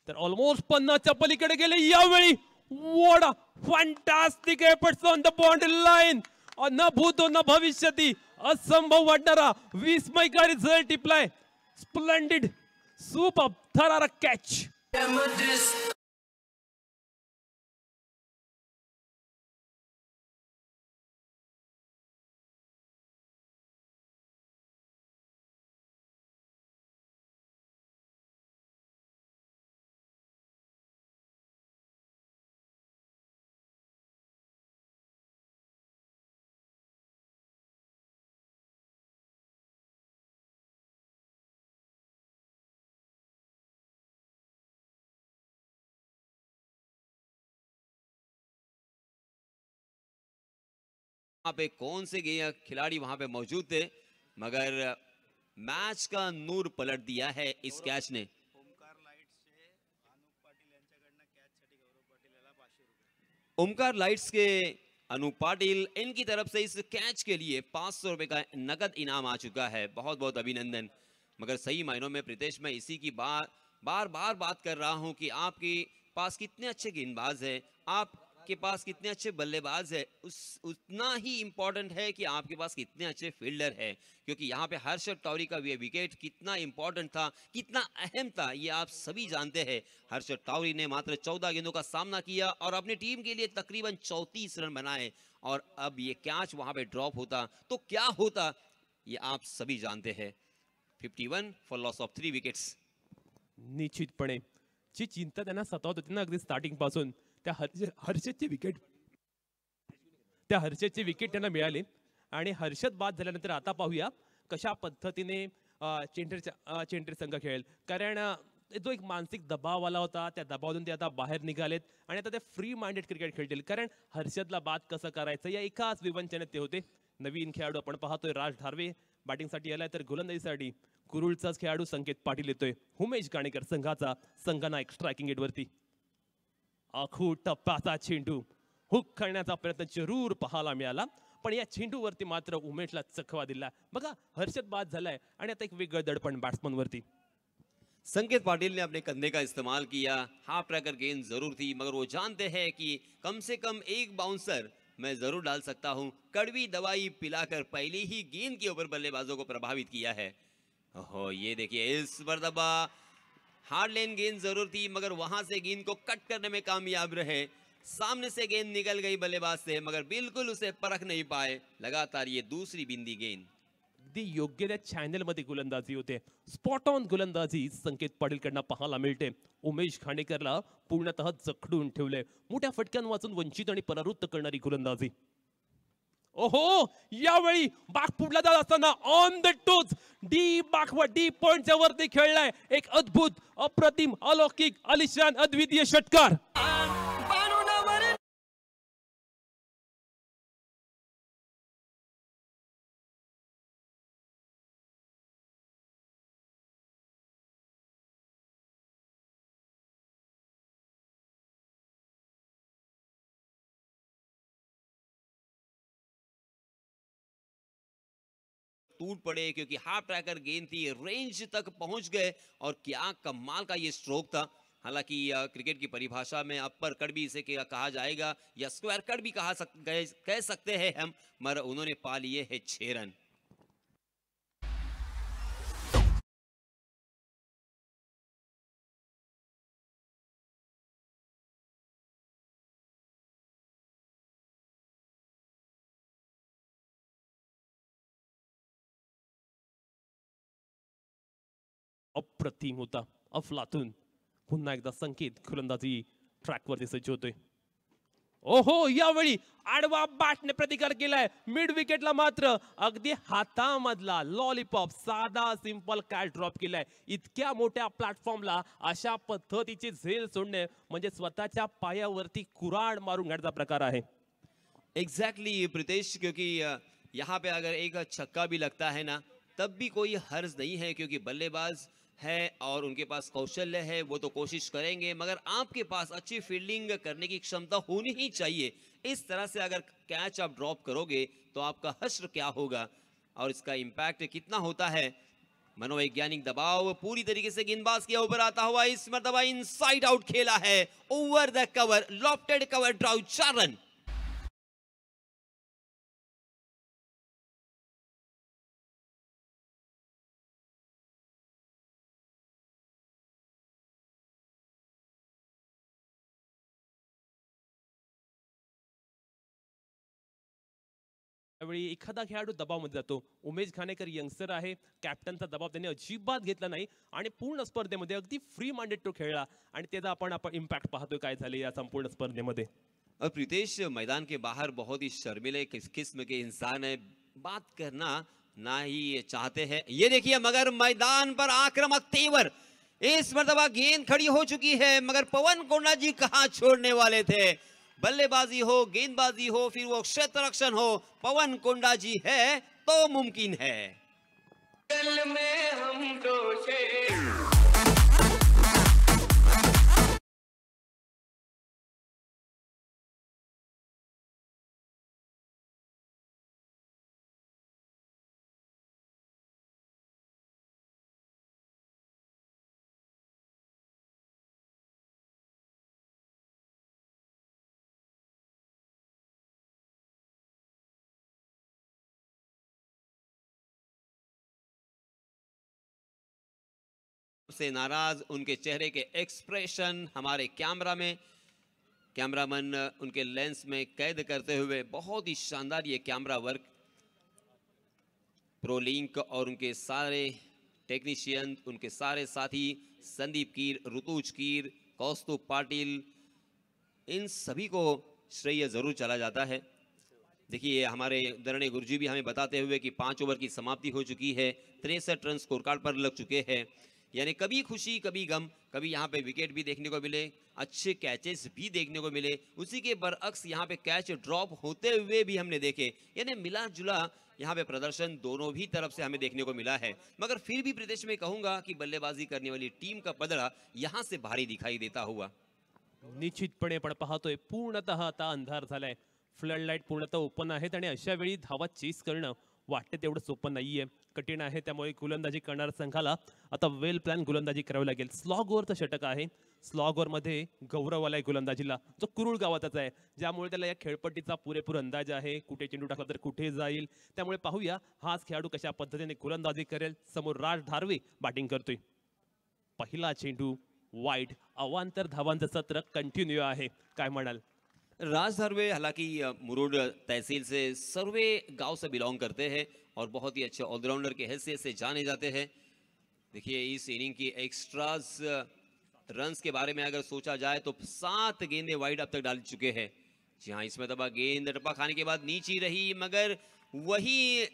तर ऑलमोस्ट 50च्या पलीकडे गेले यावेळी. What a fantastic efforts on the boundary line. न भूतो न भविष्यती असंभव वाटणारा विस्मयकारी रिझल्ट टिपलाय. स्प्लेंडिड सुपर थरारक कॅच. वहां पे कौन से खिलाड़ी वहां पे मौजूद थे, मगर मैच का नूर पलट दिया है इस कैच ने. ओमकार लाइट्स के अनूप पाटिल, इनकी तरफ से इस कैच के लिए 500 रुपए का नगद इनाम आ चुका है. बहुत बहुत अभिनंदन. मगर सही मायनों में प्रीतेश, मैं इसी की बार बार बात कर रहा हूं कि आपके पास कितने अच्छे गेंदबाज है, आपके पास कितने अच्छे बल्लेबाज है, उतना ही इंपॉर्टेंट है कि आपके पास कितने अच्छे फील्डर है. क्योंकि यहाँ पे हर्षद टावरी का विकेट कितना इंपॉर्टेंट था, कितना अहम था, ये आप सभी जानते हैं. हर्षद टावरी ने मात्र 14 गेंदों का सामना किया और अपनी टीम के लिए तकरीबन 34 रन बनाए. और अब ये कैच वहां पे ड्रॉप होता तो क्या होता, ये आप सभी जानते हैं. 51 फॉर लॉस ऑफ 3 विकेट्स. निश्चितपणे जी चिंता त्यांना सतावत होती ना अगदी स्टार्टिंग पासून, त्या हर्षदची विकेट त्यांना मिळाली. आणि हर्षद बाद झाल्यानंतर आता पाहूया कशा पद्धतीने चेंडर संघ खेळेल. कारण जो एक मानसिक दबाव आला होता, त्या दबावातून ते आता बाहेर निघालेत आणि आता ते फ्री माइंडेड क्रिकेट खेळतील. कारण हर्षदला बाद कसं करायचं या एकाच विवंचनेत ते होते. नवीन खेळाडू आपण पाहतोय राज धारवे बॅटिंगसाठी आलाय, तर गोलंदाजीसाठी कुरुळचाच खेळाडू संकेत पाटील येतोय. उमेश गाणेकर संघाचा संघनायक स्ट्रायकिंग एडवरती. आखू टप्प्याचा चेंडू हुक करण्याचा प्रयत्न जरूर पाहायला मिळाला, पण या चेंडूवरती मात्र उमेशला चकवा दिला. बघा हर्षद बाद झालाय आणि आता एक वेगळं दडपण बॅट्समन वरती. संकेत पाटिल ने अपने कंधे का इस्तेमाल किया. हाफ ट्रैकर गेंद जरूर थी, मगर वो जानते हैं कि कम से कम एक बाउंसर मैं जरूर डाल सकता हूं. कड़वी दवाई पिलाकर पहले ही गेंद के ऊपर बल्लेबाजों को प्रभावित किया है. ओहो, ये देखिए इस मर्तबा हार्ड लेन गेंद जरूर थी, मगर वहां से गेंद को कट करने में कामयाब रहे. सामने से गेंद निकल गई बल्लेबाज से, मगर बिल्कुल उसे परख नहीं पाए. लगातार ये दूसरी बिंदी गेंद. अगदी योग्य त्या चॅनल मध्ये गोलंदाजी होते. स्पॉट ऑन गोलंदाजी संकेत पाटीलकडनं पाहायला मिळते. उमेश खांडेकरला पूर्णतः जखडून ठेवले. मोठ्या फटक्यांवाचून वंचित आणि परावृत्त करणारी गोलंदाजी. ओहो, यावेळी बाग पुढला जात असताना ऑन द टोच डी बाग डी पॉइंटच्या वरती खेळलाय. एक अद्भुत, अप्रतिम, अलौकिक, आलिशान, अद्वितीय षटकार. टूट पड़े क्योंकि हाफ ट्रैकर गेंद थी, रेंज तक पहुंच गए और क्या कमाल का ये स्ट्रोक था. हालांकि क्रिकेट की परिभाषा में अपर कट भी इसे कहा जाएगा या स्क्वायर कट भी कह सकते हैं हम, मगर उन्होंने पा लिए है 6 रन. अप्रतिम होता, अफलातून. पुन्हा एकदा संकेत गोलंदाजी ट्रॅकवरती सज्ज होतोय. ओहो, यावेळी आडवा बॅटने प्रतिकार केलाय. मिड विकेटला मात्र अगदी हातामधला लॉलीपॉप साधा सिंपल कॅच ड्रॉप केलाय. इतक्या मोठ्या प्लॅटफॉर्मला अशा पद्धतीची झेल सोडणे म्हणजे स्वतःच्या पायावरती कुऱ्हाड मारून घ्यायचा प्रकार आहे. एग्जैक्टली प्रीतेश, क्योंकि यहाँ पे अगर एक छक्का भी लगता है ना, तब भी कोई हर्ज नहीं है, क्योंकि बल्लेबाज है और उनके पास कौशल्य है, वो तो कोशिश करेंगे, मगर आपके पास अच्छी फील्डिंग करने की क्षमता होनी ही चाहिए. इस तरह से अगर कैच आप ड्रॉप करोगे तो आपका हश्र क्या होगा और इसका इम्पैक्ट कितना होता है. मनोवैज्ञानिक दबाव पूरी तरीके से गेंदबाज के ऊपर आता हुआ. इस मर्तबा इनसाइड आउट खेला है, over the cover, lofted cover drive, 4 run. त्यावेळी एखादा खेळाडू दबावमध्ये जातो. उमेश खानेकर यंगस्टर आहे, कॅप्टनचा दबाव त्यांनी अजिबात घेतला नाही आणि पूर्ण स्पर्धेमध्ये अगदी फ्री माइंडेड तो खेळला आणि त्याचा आपण इम्पॅक्ट पाहतोय काय झाले या संपूर्ण स्पर्धेमध्ये. और प्रीतेश मैदान के बाहर बहुत ही शर्मिले किस्म के इंसान है, बात करना ना ही चाहते हैं. ये देखिए, मगर मैदान पर आक्रामक तेवर. इस मर्तबा गेंद खड़ी हो चुकी है, मगर पवन कोंडा जी कहां छोड़ने वाले थे. बल्लेबाजी हो, गेंदबाजी हो, फिर वो क्षेत्र रक्षण हो, पवन कोंडा जी है तो मुमकिन है. दिल में हम दोषे. से नाराज उनके चेहरे के एक्सप्रेशन हमारे कैमरामैन उनके लेंस में कैद करते हुए. बहुत ही शानदार ये कैमरा वर्क. प्रोलिंक और उनके सारे टेक्नीशियन, उनके सारे साथी, संदीप कीर, ऋतुज कीर, कौस्तुभ पाटिल, इन सभी को श्रेय जरूर चला जाता है. देखिए, हमारे दरणे गुरुजी भी हमें बताते हुए कि 5 ओवर की समाप्ति हो चुकी है, 63 रन स्कोर कार्ड पर लग चुके हैं. यानी कभी खुशी कभी गम, कभी यहाँ पे विकेट भी देखने को मिले, अच्छे कैचेस भी देखने को मिले, उसी के बरअक्स यहाँ पे कैच ड्रॉप होते हुए भी हमने देखे. यानी मिला जुला यहाँ पे प्रदर्शन दोनों भी तरफ से हमें देखने को मिला है. मगर फिर भी प्रदेश में कहूंगा कि बल्लेबाजी करने वाली टीम का पदड़ा यहाँ से भारी दिखाई देता हुआ. निश्चितपणे आपण पाहतोय पूर्णतः आता अंधार झालाय, फ्लड लाईट पूर्णतः ओपन आहेत आणि अशा वेळी धावा चेस करणं वाटते तेवढं सोपं नाहीये, कठीण आहे. त्यामुळे गोलंदाजी करणाऱ्या संघाला आता वेल प्लॅन गोलंदाजी करावी लागेल. स्लॉग ओव्हरचं षटक आहे. स्लॉग ओव्हरमध्ये गौरव आलाय गोलंदाजीला, जो कुरुळ गावातच आहे, ज्यामुळे त्याला या खेळपट्टीचा पुरेपूर अंदाज आहे, कुठे चेंडू टाकला तर कुठे जाईल. त्यामुळे पाहूया हाच खेळाडू कशा पद्धतीने गोलंदाजी करेल. समोर राज धारवे बॅटिंग करतोय. पहिला चेंडू वाईड, अवांतर धावांचं सत्र कंटिन्यू आहे. काय म्हणाल? राज धरवे हालांकि मुरुड तहसील से सर्वे गांव से बिलोंग करते हैं और बहुत ही अच्छे ऑलराउंडर के हैसियत से जाने जाते हैं. देखिए इस इनिंग की एक्स्ट्रास रन्स के बारे में अगर सोचा जाए तो 7 गेंदें वाइड अब तक डाल चुके हैं. जी हाँ, इसमें दबा गेंद टप्पा खाने के बाद नीची रही, मगर वही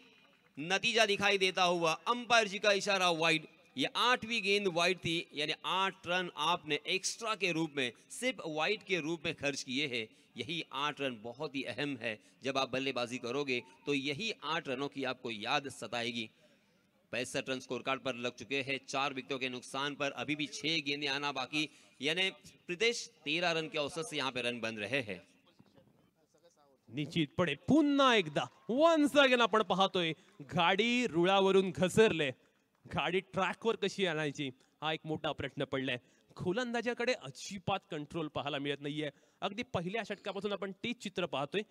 नतीजा दिखाई देता हुआ अंपायर जी का इशारा वाइड. ये 8वीं गेंद वाइड थी, यानी 8 रन आपने एक्स्ट्रा के रूप में, सिर्फ वाइड के रूप में खर्च किए हैं. यही 8 रन बहुत ही अहम है. जब आप बल्लेबाजी करोगे तो यही 8 रनों की आपको याद सताएगी. 65 रन स्कोर कार्ड पर लग चुके हैं. 4 विकेटों के नुकसान पर अभी भी 6 गेंदें आना बाकी, यानी प्रीतेश 13 रन के औसत से यहाँ पे रन बन रहे हैं. निश्चितपणे पुन्हा एकदा वन्स अगेन आपण पाहतोय गाडी रुळावरून घसरले. गाडी ट्रॅकवर कशी आणायची हा एक मोठा प्रश्न पडलाय. गोलंदाजाकडे अजिबात कंट्रोल पाहायला मिळत नाहीये. अगदी पहिल्या षटकापासून आपण तेच चित्र पाहतोय.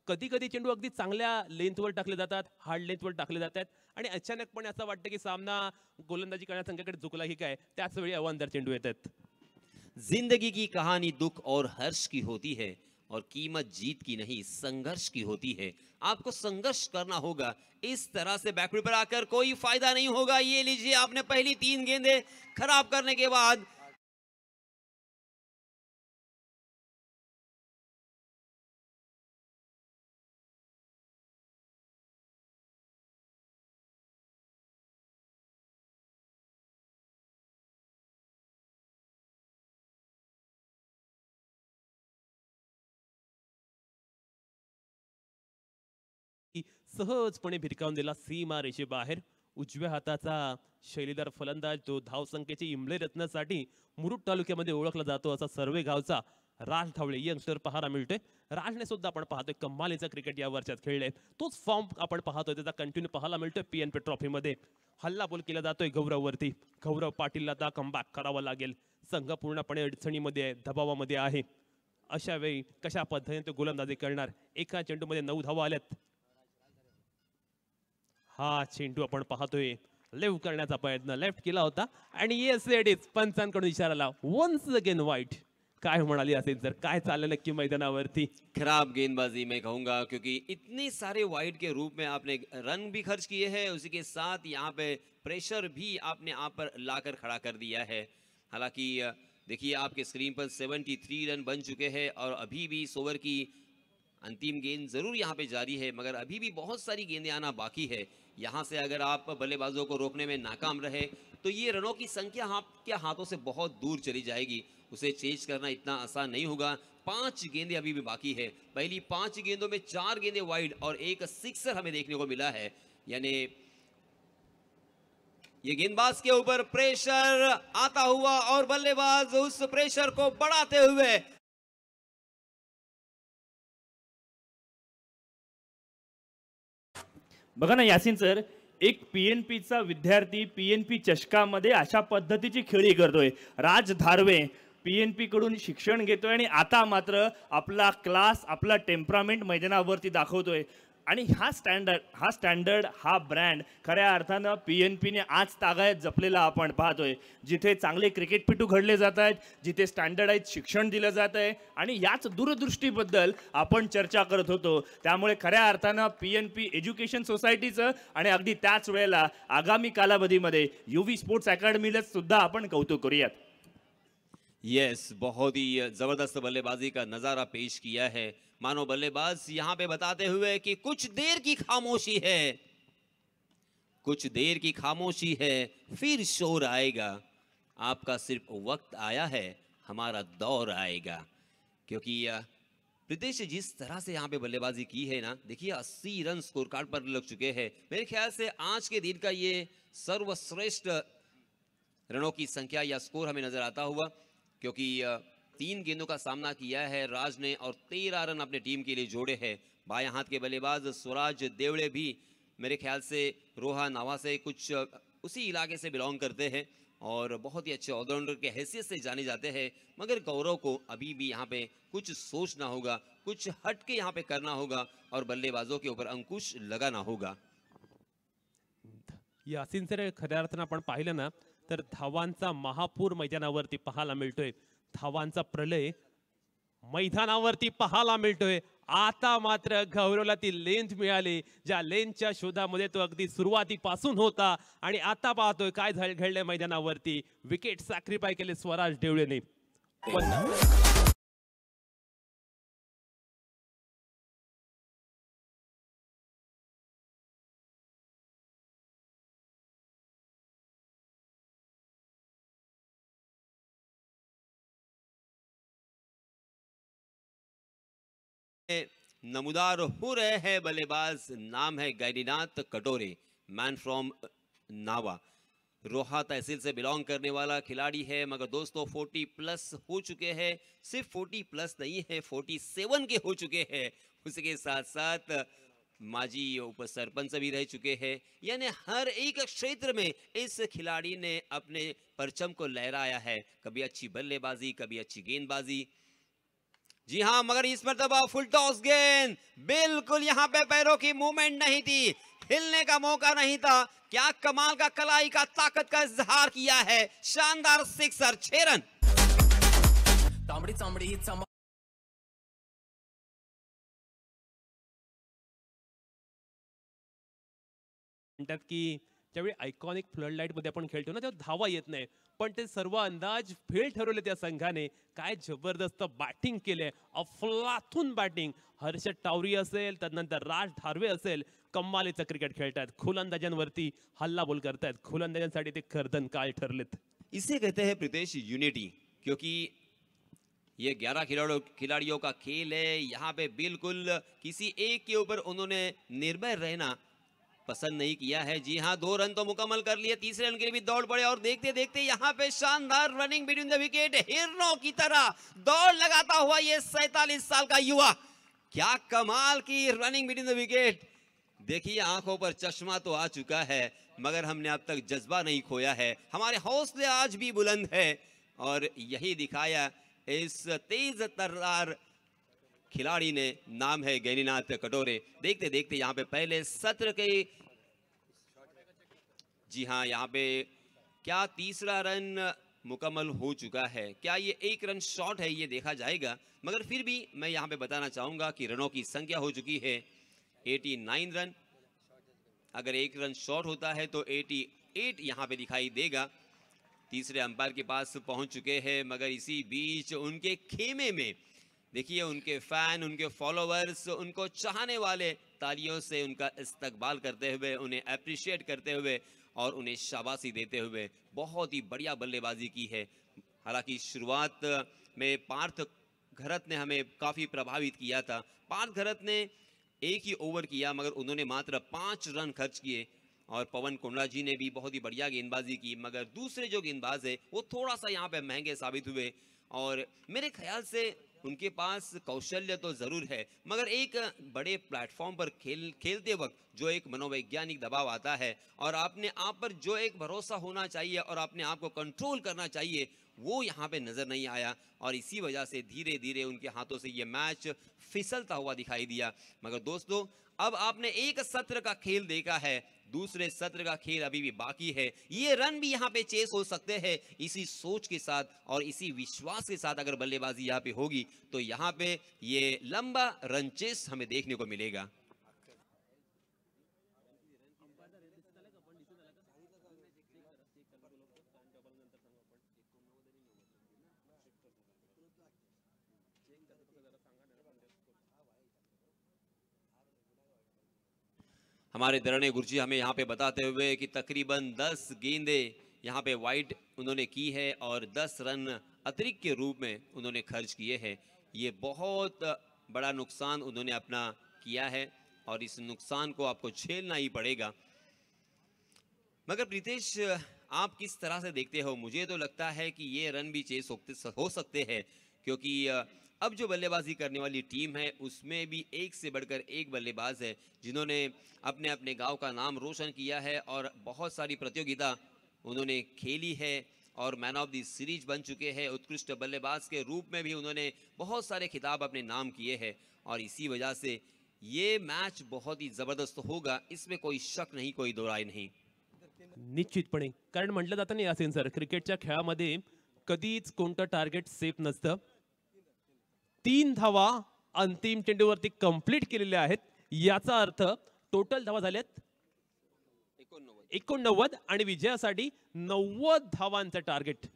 कधी कधी चेंडू अगदी चांगल्या लेंथवर टाकले जातात, हार्ड लेंथवर टाकले जातात आणि अचानकपणे असं वाटतं की सामना गोलंदाजी करण्याच्या संघाकडे झुकला की काय. त्याच वेळी अवांतर चेंडू येतात. जिंदगी की कहानी दुख और हर्ष की होती है और कीमत जीत की नहीं संघर्ष की होती है. आपको संघर्ष करना होगा. इस तरह से बैकफुट पर आकर कोई फायदा नहीं होगा. ये लीजिए, आपने पहली 3 गेंदें खराब करने के बाद सहजपणे भिरकावून दिला सीमा रेषेबाहेर. उजव्या हाताचा शैलीदार फलंदाज, तो धावसंख्येची इमले रत्नासाठी मुरुड तालुक्यामध्ये ओळखला जातो असा सर्वे गावचा राज धावळे यंगस्टर पाहायला मिळतोय. राजने सुद्धा आपण पाहतोय कमालीचा क्रिकेट या वर्षात खेळले. तोच फॉर्म आपण पाहतोय, त्याचा कंटिन्यू पाहायला मिळतोय पीएनपी ट्रॉफीमध्ये. हल्ला बोल केला जातोय गौरववरती. गौरव पाटीलला आता कमबॅक करावा लागेल. संघ पूर्णपणे अडचणीमध्ये आहे, दबावामध्ये आहे. अशा वेळी कशा पद्धतीने तो गोलंदाजी करणार. एका चेंडूमध्ये 9 धावा आल्यात. हा चेंडू आपण पाहतोय लेफ्ट करण्याचा प्रयत्न, लेफ्ट केला होता आणि येस इट इज. पंचांकडून इशारा आला वन्स अगेन वाईट. काय म्हणाली असेल तर काय चाललं नक्की मैदानावरती? खराब गेंदबाजी मैं कहूंगा, क्योंकि इतने सारे वाइड के रूप में आपने रन भी खर्च किए हैं, उसी के साथ यहाँ पे प्रेशर भी आपने आप पर लाकर खड़ा कर दिया है. हालांकि देखिए आपके स्क्रीन पर 73 रन बन चुके हैं और अभी भी इस ओवर की अंतिम गेंद जरूर यहाँ पे जारी है, मगर अभी भी बहुत सारी गेंदें आना बाकी है. यहाँ से अगर आप बल्लेबाजों को रोकने में नाकाम रहे तो ये रनों की संख्या आपके हाथों से बहुत दूर चली जाएगी. उसे चेज करना इतना आसान नहीं होगा. 5 गेंदें अभी भी बाकी है. पहली 5 गेंदों में 4 गेंदें वाइड और एक सिक्सर हमें देखने को मिला है. यानी ये गेंदबाज के ऊपर प्रेशर आता हुआ और बल्लेबाज उस प्रेशर को बढ़ाते हुए बघा ना यासिन सर, एक पीएनपीचा विद्यार्थी पीएनपी चषकामध्ये अशा पद्धतीची खेळी करतोय. राज धारवे पीएनपी कडून शिक्षण घेतोय आणि आता मात्र आपला क्लास, आपला टेम्परामेंट मैदानावरती दाखवतोय. आणि हा स्टँडर्ड हा ब्रँड खऱ्या अर्थानं पीएनपीने आज तागायत जपलेला आपण पाहतोय. जिथे चांगले क्रिकेटपटू घडले जात आहेत, जिथे स्टँडर्डाइज शिक्षण दिलं जात आहे आणि याच दूरदृष्टीबद्दल आपण चर्चा करत होतो. त्यामुळे खऱ्या अर्थानं पीएनपी एज्युकेशन सोसायटीचं आणि अगदी त्याच वेळेला आगामी कालावधीमध्ये यूव्ही स्पोर्ट्स अकॅडमीला सुद्धा आपण कौतुक करूयात. यस, बहुत ही जबरदस्त बल्लेबाजी का नजारा पेश किया है. मानो बल्लेबाज यहां पे बताते हुए कि कुछ देर की खामोशी है, कुछ देर की खामोशी है, फिर शोर आएगा. आपका सिर्फ वक्त आया है, हमारा दौर आएगा. क्योंकि प्रीतेश जिस तरह से यहाँ पे बल्लेबाजी की है ना, देखिए 80 रन स्कोर कार्ड पर लग चुके हैं. मेरे ख्याल से आज के दिन का ये सर्वश्रेष्ठ रनों की संख्या या स्कोर हमें नजर आता हुआ, क्योंकि 3 गेंदों का सामना किया है राज ने और 13 रन अपने टीम के लिए जोड़े हैं। बाएं हाथ के बल्लेबाज स्वराज देवड़े भी मेरे ख्याल से रोहा नावा से कुछ उसी इलाके से बिलोंग करते हैं और बहुत ही अच्छे ऑलराउंडर के हैसियत से जाने जाते हैं। मगर गौरव को अभी भी यहाँ पे कुछ सोचना होगा, कुछ हट के यहाँ पे करना होगा और बल्लेबाजों के ऊपर अंकुश लगाना होगा। यासिन सर, खऱ्या अर्थानं आपण पाहिलं ना तर धावांचा महापूर मैदानावरती पाहायला मिळतोय, धावांचा प्रलय मैदानावरती पाहायला मिळतोय। आता मात्र गौरवला ती लेंथ मिळाली, ज्या लेंथच्या शोधामध्ये तो अगदी सुरुवातीपासून होता आणि आता पाहतोय काय घडलंय मैदानावरती। विकेट सॅक्रिफाय केले स्वराज देवळेने। नमूदार हो रहे हैं बल्लेबाज, नाम है गैरीनाथ कटोरे, मैन फ्रॉम नावा, रोहा तहसील से बिलोंग करने वाला खिलाड़ी है। मगर दोस्तों 40 प्लस हो चुके हैं, सिर्फ 40 प्लस नहीं है 47 के हो चुके हैं। उसके साथ साथ माजी उप सरपंच भी रह चुके हैं। यानी हर एक क्षेत्र में इस खिलाड़ी ने अपने परचम को लहराया है, कभी अच्छी बल्लेबाजी, कभी अच्छी गेंदबाजी। जी हाँ, मगर इस मर्तबा फुल टॉस गेंद, बिल्कुल यहाँ पे पैरों की मूवमेंट नहीं थी, हिलने का मौका नहीं था। क्या कमाल का कलाई का ताकत का इजहार किया है, शानदार सिक्सर, 6 रन। म्हणतात की ज्यावेळी आयकॉनिक फ्लड लाईट मध्ये आपण खेळतो ना तेव्हा धावा येत नाही, पण ते सर्व अंदाज फेल ठरवले त्या संघाने। काय जबरदस्त बॅटिंग केले, अफलातून बॅटिंग। हर्षद टावरी असेल, त्यानंतर राज धारवे असेल, कमालीचं क्रिकेट खेळतात, गोलंदाजांवरती हल्लाबोल करतात, गोलंदाजांसाठी ते कर्दन काळ ठरलेत। इसे कहते हैं प्रीतेश यूनिटी, क्योंकि ये 11 खिलाड़ियों का खेल है। यहाँ पे बिल्कुल किसी एक के ऊपर उन्होंने निर्भर रहना पसंद नहीं किया है। जी हाँ, 2 रन तो मुकम्मल कर लिए, तीसरे रन के लिए भी दौड़ पड़े और देखते देखते यहाँ पे शानदार रनिंग बिटवीन द विकेट, हिरणों की तरह दौड़ लगाता हुआ ये 47 साल का युवा, क्या कमाल की रनिंग बिटवीन द विकेट। देखिए आंखों पर चश्मा तो आ चुका है, मगर हमने अब तक जज्बा नहीं खोया है, हमारे हौसले आज भी बुलंद है और यही दिखाया इस तेज तर्रार खिलाड़ी ने, नाम है गैरीनाथ कटोरे। देखते देखते यहाँ पे पहले सत्र के, जी हाँ, यहाँ पे क्या तीसरा रन मुकम्मल हो चुका है, क्या ये 1 रन शॉर्ट है, ये देखा जाएगा। मगर फिर भी मैं यहाँ पे बताना चाहूंगा कि रनों की संख्या हो चुकी है 89 रन। अगर 1 रन शॉर्ट होता है तो 88 यहाँ पे दिखाई देगा। तीसरे अंपायर के पास पहुंच चुके हैं, मगर इसी बीच उनके खेमे में देखिए उनके फैन, उनके फॉलोअर्स, उनको चाहने वाले तालियों से उनका इस्तकबाल करते हुए, उन्हें अप्रिशिएट करते हुए और उन्हें शाबाशी देते हुए बहुत ही बढ़िया बल्लेबाजी की है। हालांकि शुरुआत में पार्थ घरत ने हमें काफ़ी प्रभावित किया था। पार्थ घरत ने 1 ही ओवर किया, मगर उन्होंने मात्र 5 रन खर्च किए और पवन कुंडला जी ने भी बहुत ही बढ़िया गेंदबाजी की। मगर दूसरे जो गेंदबाज है वो थोड़ा सा यहाँ पे महंगे साबित हुए और मेरे ख्याल से उनके पास कौशल्य तो जरूर है, मगर एक बड़े प्लेटफॉर्म पर खेलते वक्त जो एक मनोवैज्ञानिक दबाव आता है और अपने आप पर जो एक भरोसा होना चाहिए और अपने आप को कंट्रोल करना चाहिए, वो यहाँ पे नजर नहीं आया और इसी वजह से धीरे धीरे उनके हाथों से ये मैच फिसलता हुआ दिखाई दिया। मगर दोस्तों, अब आपने एक सत्र का खेल देखा है, दूसरे सत्र का खेल अभी भी बाकी है। ये रन भी यहाँ पे चेस हो सकते हैं। इसी सोच के साथ और इसी विश्वास के साथ अगर बल्लेबाजी यहाँ पे होगी तो यहाँ पे ये लंबा रन चेस हमें देखने को मिलेगा। हमारे दरणे गुरजी हमें यहाँ पे बताते हुए कि तकरीबन 10 गेंदें यहाँ पे वाइड उन्होंने की है और 10 रन अतिरिक्त के रूप में उन्होंने खर्च किए हैं। ये बहुत बड़ा नुकसान उन्होंने अपना किया है और इस नुकसान को आपको झेलना ही पड़ेगा। मगर प्रीतेश, आप किस तरह से देखते हो? मुझे तो लगता है कि ये रन भी चेस हो सकते हैं, क्योंकि अब जो बल्लेबाजी करने वाली टीम है उसमें भी एक से बढ़कर एक बल्लेबाज है जिन्होंने अपने अपने गांव का नाम रोशन किया है और बहुत सारी प्रतियोगिता उन्होंने खेली है और मैन ऑफ द सीरीज बन चुके हैं। उत्कृष्ट बल्लेबाज के रूप में भी उन्होंने बहुत सारे खिताब अपने नाम किए हैं और इसी वजह से ये मैच बहुत ही जबरदस्त होगा, इसमें कोई शक नहीं, कोई दो राय नहीं। निश्चितपणे, कारण म्हटलं जातं ना यासीन सर, क्रिकेटच्या खेळामध्ये कधीच कोणतं टार्गेट सेफ नसतं. 3 धावा अंतिम चेंडूवरती कंप्लीट केलेल्या आहेत. याचा अर्थ टोटल धावा झाल्यात 89 आणि विजयासाठी 90 धावांचं टार्गेट.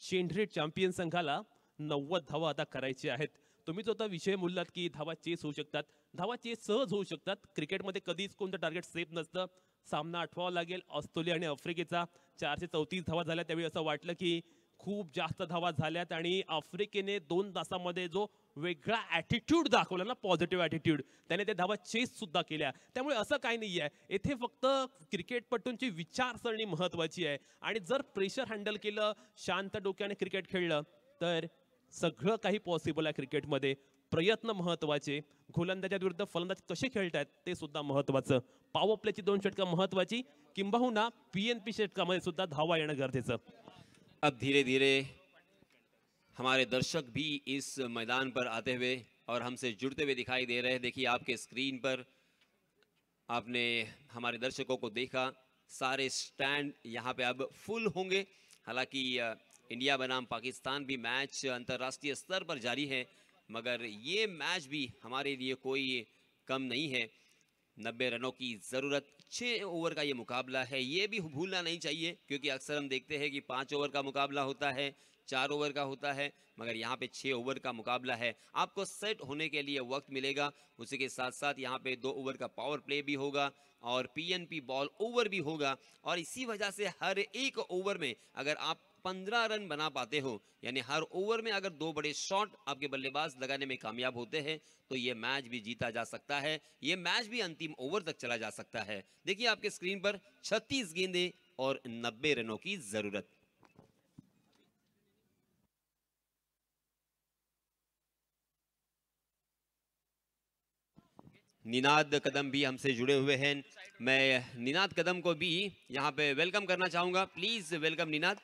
चेंडरे चॅम्पियन संघाला 90 धावा आता करायचे आहेत. तुम्ही जो आता विषय बोललात की धावा चेस होऊ शकतात, धावा चेस सहज होऊ शकतात. क्रिकेटमध्ये कधीच कोणतं टार्गेट सेफ नसतं. सामना आठवावा लागेल ऑस्ट्रेलिया आणि आफ्रिकेचा. 434 धावा झाल्या, त्यावेळी असं वाटलं की खूप जास्त धावा झाल्यात आणि आफ्रिकेने 2 तासामध्ये जो वेगळा ॲटिट्यूड दाखवला ना, पॉझिटिव्ह ॲटिट्यूड, त्याने ते धावा चेस सुद्धा केल्या. त्यामुळे असं काही नाही आहे, येथे फक्त क्रिकेटपटूंची विचारसरणी महत्वाची आहे आणि जर प्रेशर हँडल केलं, शांत डोक्याने क्रिकेट खेळलं तर सगळं काही पॉसिबल आहे. क्रिकेटमध्ये प्रयत्न महत्वाचे, गोलंदाजा विरुद्ध फलंदाज कसे खेळतायत ते सुद्धा महत्वाचं, पॉवर प्लेची 2 षटकं महत्वाची, किंबहुना पीएनपी षटकामध्ये सुद्धा धावा येणं गरजेचं. अब धीरे धीरे हमारे दर्शक भी इस मैदान पर आते हुए और हमसे जुड़ते हुए दिखाई दे रहे हैं। देखिए आपके स्क्रीन पर आपने हमारे दर्शकों को देखा, सारे स्टैंड यहाँ पे अब फुल होंगे। हालांकि इंडिया बनाम पाकिस्तान भी मैच अंतर्राष्ट्रीय स्तर पर जारी है, मगर ये मैच भी हमारे लिए कोई कम नहीं है। 90 रनों की ज़रूरत, 6 ओवर का ये मुकाबला है, ये भी भूलना नहीं चाहिए, क्योंकि अक्सर हम देखते हैं कि 5 ओवर का मुकाबला होता है, 4 ओवर का होता है, मगर यहाँ पे 6 ओवर का मुकाबला है। आपको सेट होने के लिए वक्त मिलेगा, उसी के साथ साथ यहाँ पे 2 ओवर का पावर प्ले भी होगा और पीएनपी बॉल ओवर भी होगा। और इसी वजह से हर एक ओवर में अगर आप 15 रन बना पाते हो, यानी हर ओवर में अगर 2 बड़े शॉट आपके बल्लेबाज लगाने में कामयाब होते हैं, तो ये मैच भी जीता जा सकता है, ये मैच भी अंतिम ओवर तक चला जा सकता है। देखिए आपके स्क्रीन पर 36 गेंदें और 90 रनों की जरूरत। निनाद कदम भी हमसे जुड़े हुए हैं। मैं निनाद कदम को भी यहाँ पे वेलकम करना चाहूंगा। Please welcome Ninad.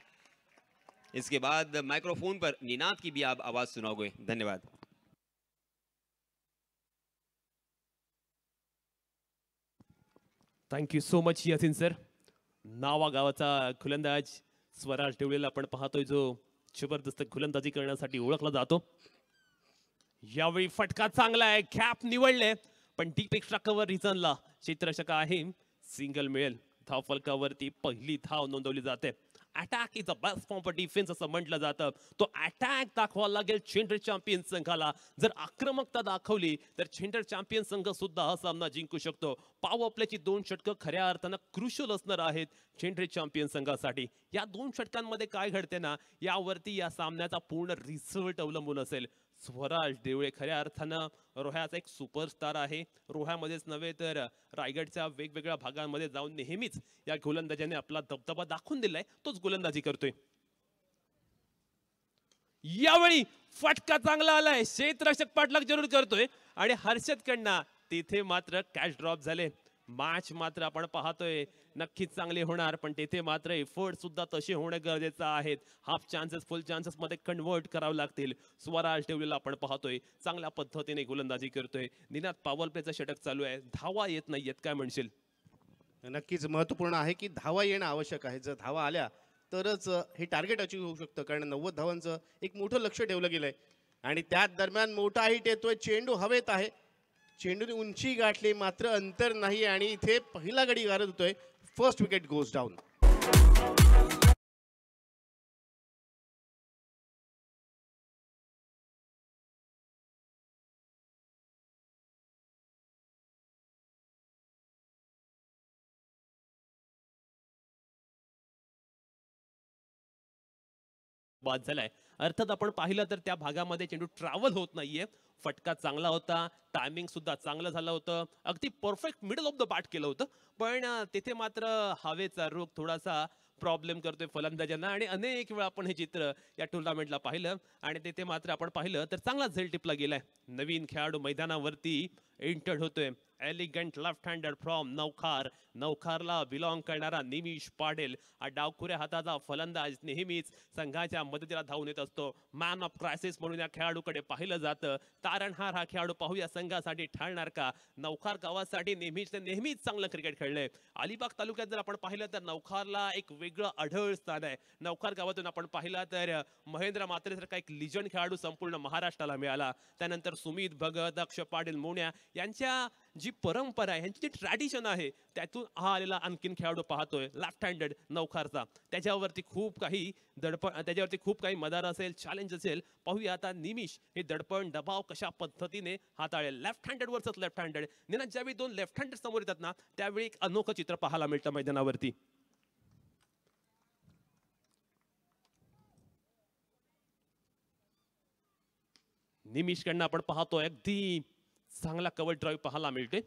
इसके बाद माइक्रोफोन पर निनाद की भी आप आवाज सुनाओगे। धन्यवाद। Thank you so much Yasin sir. नावा गावाचा गोलंदाज स्वराज ढेवळेला आपण पाहतोय, जो जबरदस्त गोलंदाजी करण्यासाठी ओळखला जातो. यावेळी फटका चांगला आहे, गॅप निवडले, पण डीप एक्स्ट्रा कव्हर रिझनला क्षेत्ररक्षक आहे, सिंगल मिळेल. धाव फलकावरती पहिली धाव नोंदवली जाते. Attack is a best form of defence असं म्हटलं जातं. तो अटॅक दाखवावा लागेल चेंडर चॅम्पियन संघाला. जर आक्रमकता दाखवली तर चेंडर चॅम्पियन संघ सुद्धा हा सामना जिंकू शकतो. पॉवर प्लेची 2 षटकं खऱ्या अर्थानं क्रुशियल असणार आहेत चेंडर चॅम्पियन संघासाठी. या 2 षटकांमध्ये काय घडते ना, यावरती या सामन्याचा पूर्ण रिझल्ट अवलंबून असेल. स्वराज देवळे खऱ्या अर्थानं रोह्याचा एक सुपरस्टार आहे. रोह्यामध्येच नव्हे तर रायगडच्या वेगवेगळ्या भागांमध्ये जाऊन नेहमीच या गोलंदाजाने आपला दबदबा दाखवून दिलाय. तोच गोलंदाजी करतोय. यावेळी फटका चांगला आलाय, क्षेत्ररक्षक पाठलाग जरूर करतोय आणि हर्षद कडनं तिथे मात्र कॅच ड्रॉप झाले. मॅच मात्र आपण पाहतोय नक्कीच चांगली होणार, पण तेथे मात्र एफर्ट सुद्धा तसे होणे गरजेचं आहे. हाफ चान्सेस फुल चान्सेस मध्ये कन्वर्ट करावे लागतील. स्वराज ठेवलेला आपण पाहतोय चांगल्या पद्धतीने गोलंदाजी करतोय. निनाद पॉवर प्लेचं षटक चालू आहे, धावा येत नाहीयेत, काय म्हणशील? नक्कीच महत्त्वपूर्ण आहे की धावा येणं आवश्यक आहे. जर धावा आल्या तरच हे टार्गेट अचीव होऊ शकतं, कारण 90 धावांचं एक मोठं लक्ष ठेवलं गेलंय आणि त्याच दरम्यान मोठा हिट येतोय. चेंडू हवेत आहे, चेंडूने उंची गाठली मात्र अंतर नाही आणि इथे पहिला गडी गारद होतोय. First wicket goes down. बाद झालाय. अर्थात आपण पाहिलं तर त्या भागामध्ये चेंडू ट्रॅव्हल होत नाहीये. फटका चांगला होता, टायमिंग सुद्धा चांगलं झालं होतं, अगदी perfect middle of the bat केलं होतं, पण तिथे मात्र हवेचा रोग थोडासा प्रॉब्लेम करतोय फलंदाजांना आणि अनेक वेळा आपण हे चित्र या टुर्नामेंटला पाहिलं आणि तिथे मात्र आपण पाहिलं तर चांगला झेल टिपला गेलाय. नवीन खेळाडू मैदानावरती एंटर्ड होतोय. Elegant left hander from Naukhar. नौखारला बिलॉंग करणारा निमिष पाटील हा डावखुऱ्या हाताचा फलंदाज नेहमीच संघाच्या मदतीला धावून येत असतो. मॅन ऑफ क्रायसिस म्हणून या खेळाडूकडे पाहिलं जातं. तारणहार हा खेळाडू पाहूया संघासाठी ठरणार का. नौखार गावासाठी नेहमीच चांगलं क्रिकेट खेळलंय. अलिबाग तालुक्यात जर आपण पाहिलं तर नौखारला एक वेगळं आढळ स्थान आहे. नौखार गावातून आपण पाहिला तर महेंद्र मात्रेसारखा एक लिजंड खेळाडू संपूर्ण महाराष्ट्राला मिळाला. त्यानंतर सुमित भगत, दक्ष पाटील मोन्या यांच्या जी परंपरा आहे, यांची जी ट्रॅडिशन आहे, त्यातून हा आलेला आणखीन खेळाडू पाहतोय लेफ्ट हँडेड नौखारचा. त्याच्यावरती खूप काही मदार असेल, चॅलेंज असेल. पाहूया आता निमिष हे दडपण दबाव कशा पद्धतीने हाताळेल. लेफ्ट हँडेड वरच लेफ्ट हँडेड निना ज्यावेळी दोन लेफ्ट हँडेड समोर येतात ना त्यावेळी एक अनोखं चित्र पाहायला मिळतं मैदानावरती. निमिषकडनं आपण पाहतोय अगदी चांगला कव्हर ड्राईव्ह पाहायला मिळते.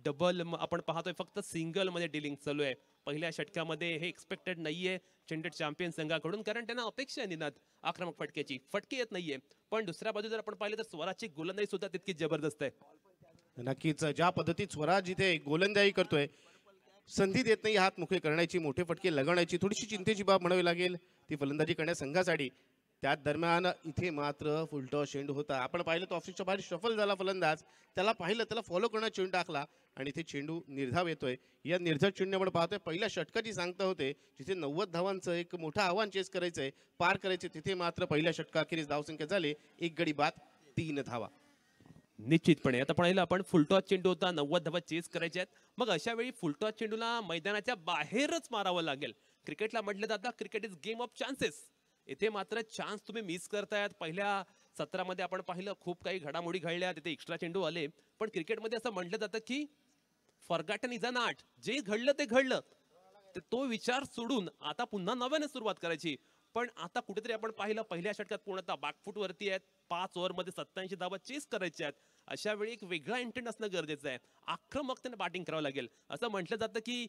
डबल आपण पाहतोय फक्त सिंगल मध्ये डिलिंग चालू आहे. पहिल्या षटकामध्ये हे एक्सपेक्टेड नाहीये चेंडू चॅम्पियन संघाकडून, कारण त्यांना अपेक्षा आहे निनाद आक्रमक फटके येत नाहीये. पण दुसऱ्या बाजू जर आपण पाहिलं तर स्वराजची गोलंदाजी सुद्धा तितकी जबरदस्त आहे. नक्कीच ज्या पद्धतीत स्वराज इथे गोलंदाजी करतोय, संधी देत नाही हात मोकळे करण्याची, मोठे फटके लगवण्याची. थोडीशी चिंतेची बाब म्हणावी लागेल ती फलंदाजी करण्या संघासाठी. त्याच दरम्यान इथे मात्र फुलटॉस चेंडू होता. आपण पाहिलं तो ऑफिसच्या बाहेर शफल झाला फलंदाज. त्याला पाहिलं, त्याला फॉलो करण्यात चेंडू टाकला आणि इथे चेंडू निर्धाव येतोय. या निर्धाव चेंडू आपण पाहतोय पहिल्या षटकाची सांगता होते, जिथे 90 धावांचं एक मोठं आव्हान चेस करायचंय, पार करायचे. तिथे मात्र पहिल्या षटकाखेरीस धावसंख्या झाली 1 गडी बाद 3 धावा. निश्चितपणे आता पाहिलं आपण फुलटॉस चेंडू होता, 90 धावा चेस करायचे आहेत. मग अशा वेळी फुलटॉस चेंडूला मैदानाच्या बाहेरच मारावं लागेल. क्रिकेटला म्हटलं जातं cricket is game of chances. इथे मात्र चान्स तुम्ही मिस करतायत. पहिल्या सत्रामध्ये आपण पाहिलं खूप काही घडामोडी घडल्या, तिथे एक्स्ट्रा चेंडू आले. पण क्रिकेटमध्ये असं म्हटलं जातं की फॉरगॉटन इज अन आर्ट. जे घडलं ते घडलं, तो विचार सोडून आता पुन्हा नव्याने सुरुवात करायची. पण आता कुठेतरी आपण पाहिलं पहिल्या षटकात पूर्णतः बॅकफूट वरती आहेत. 5 ओव्हरमध्ये 87 धावा चेस करायच्या आहेत. अशा वेळी एक वेगळा इंटेंट असणं गरजेचं आहे. आक्रमकतेने बॅटिंग करावं लागेल. असं म्हटलं जातं की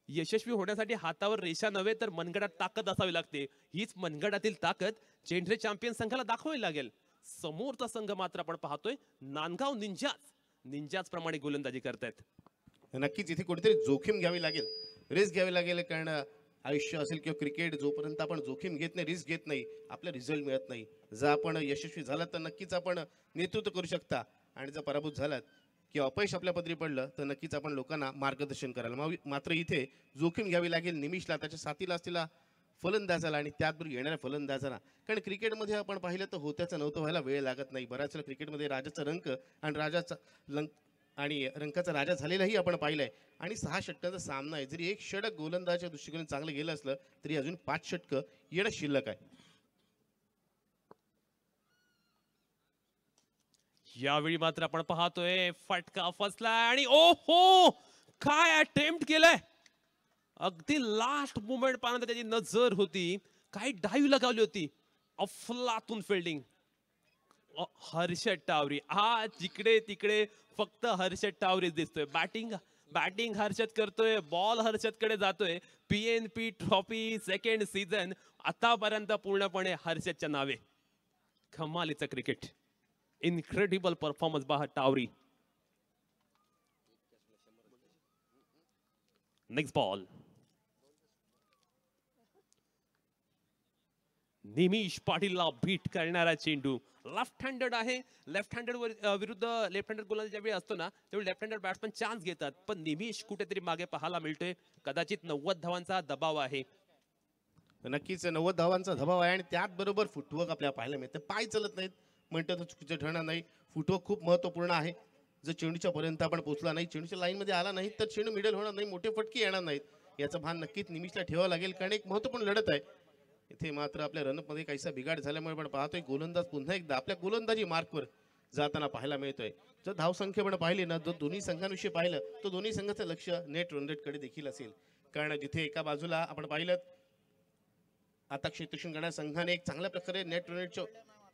यशस्वी होण्यासाठी हातावर रेषा नव्हे तर मनगडात ताकद असावी लागते. हीच मनगडातील ताकद चेंडरे चॅम्पियन संघाला दाखवावी लागेल. समोरचा संघ मात्र आपण पाहतोय नांदगाव निंजाच प्रमाणे गोलंदाजी करतायत. नक्कीच इथे कुठेतरी जोखीम घ्यावी लागेल, रिस्क घ्यावी लागेल. कारण आयुष्य असेल किंवा क्रिकेट, जोपर्यंत आपण जोखीम घेत नाही, रिस्क घेत नाही, आपला रिझल्ट मिळत नाही. जर आपण यशस्वी झालात तर नक्कीच आपण नेतृत्व करू शकता, आणि जर पराभूत झालात किंवा अपयश आपल्या पदरी पडलं तर नक्कीच आपण लोकांना मार्गदर्शन करायला. मात्र इथे जोखीम घ्यावी लागेल निमिषला, त्याच्या साथीला असलेला फलंदाजाला आणि त्याचबरोबर येणाऱ्या फलंदाजाला. कारण क्रिकेटमध्ये आपण पाहिलं तर होत्याचं नव्हतं व्हायला वेळ लागत नाही. बऱ्याच वेळा क्रिकेटमध्ये राजाचा रंक आणि रंकाचा राजा झालेलाही आपण पाहिलंय. आणि 6 षटकांचा सामना आहे. जरी एक षटक गोलंदाजाच्या दृष्टिकोन चांगलं गेलं असलं तरी अजून 5 षटकं येणं शिल्लक आहे. यावेळी मात्र आपण पाहतोय फटका फसला आणि ओहो काय अटेम्प्ट केलंय. अगदी लास्ट मोमेंट पाहण्यात त्याची नजर होती, काय डाईव्ह लगावली होती. अफलातून फिल्डिंग हर्षद टावरी. हा जिकडे तिकडे फक्त हर्षद टावरीच दिसतोय. बॅटिंग हर्षद करतोय, बॉल हर्षदकडे जातोय. PNP ट्रॉफी सेकंड सीझन आतापर्यंत पूर्णपणे हर्षदच्या नावे. कमालीचं cricket, incredible performance by Tawari. Next ball Nimish पाटीलला बीट करणारा चेंडू. लेफ्ट हँडेड आहे. लेफ्ट हँडेड विरुद्ध लेफ्ट हँडेड गोलंदाज ज्यावेळी असतो ना त्यावेळी लेफ्ट हँडेड बॅट्समन चान्स घेतात. पण निमिष कुठेतरी मागे पाहायला मिळतोय. कदाचित 90 धावांचा दबाव आहे. नक्कीच 90 धावांचा दबाव आहे आणि त्याचबरोबर फुटवर्क आपल्याला पाहायला मिळतं. पाय चलत नाहीत म्हणतं तर चुकीचं ठरणार नाही. फुटवर्क खूप महत्त्वपूर्ण आहे. जर चेंडूच्या पर्यंत आपण पोहोचला नाही, चेंडूच्या लाईनमध्ये आला नाही तर चेंडू मिडल होणार नाही, मोठे फटके येणार नाहीत. याचं भान नक्कीच निमिषला ठेवावं लागेल, कारण एक महत्त्वपूर्ण लढत आहे. इथे मात्र आपल्या रनअपमध्ये काहीसा बिघाड झाल्यामुळे आपण पाहतोय गोलंदाज पुन्हा एकदा आपल्या गोलंदाजी मार्कवर जाताना पाहायला मिळतोय. जर धावसंख्या पण पाहिली ना, जर दोन्ही संघांविषयी पाहिलं तर दोन्ही संघाचं लक्ष नेट रन रेटकडे देखील असेल. कारण जिथे एका बाजूला आपण पाहिलं आता क्षेत्ररक्षण करणाऱ्या संघाने एक चांगल्या प्रकारे नेट रन रेटच्या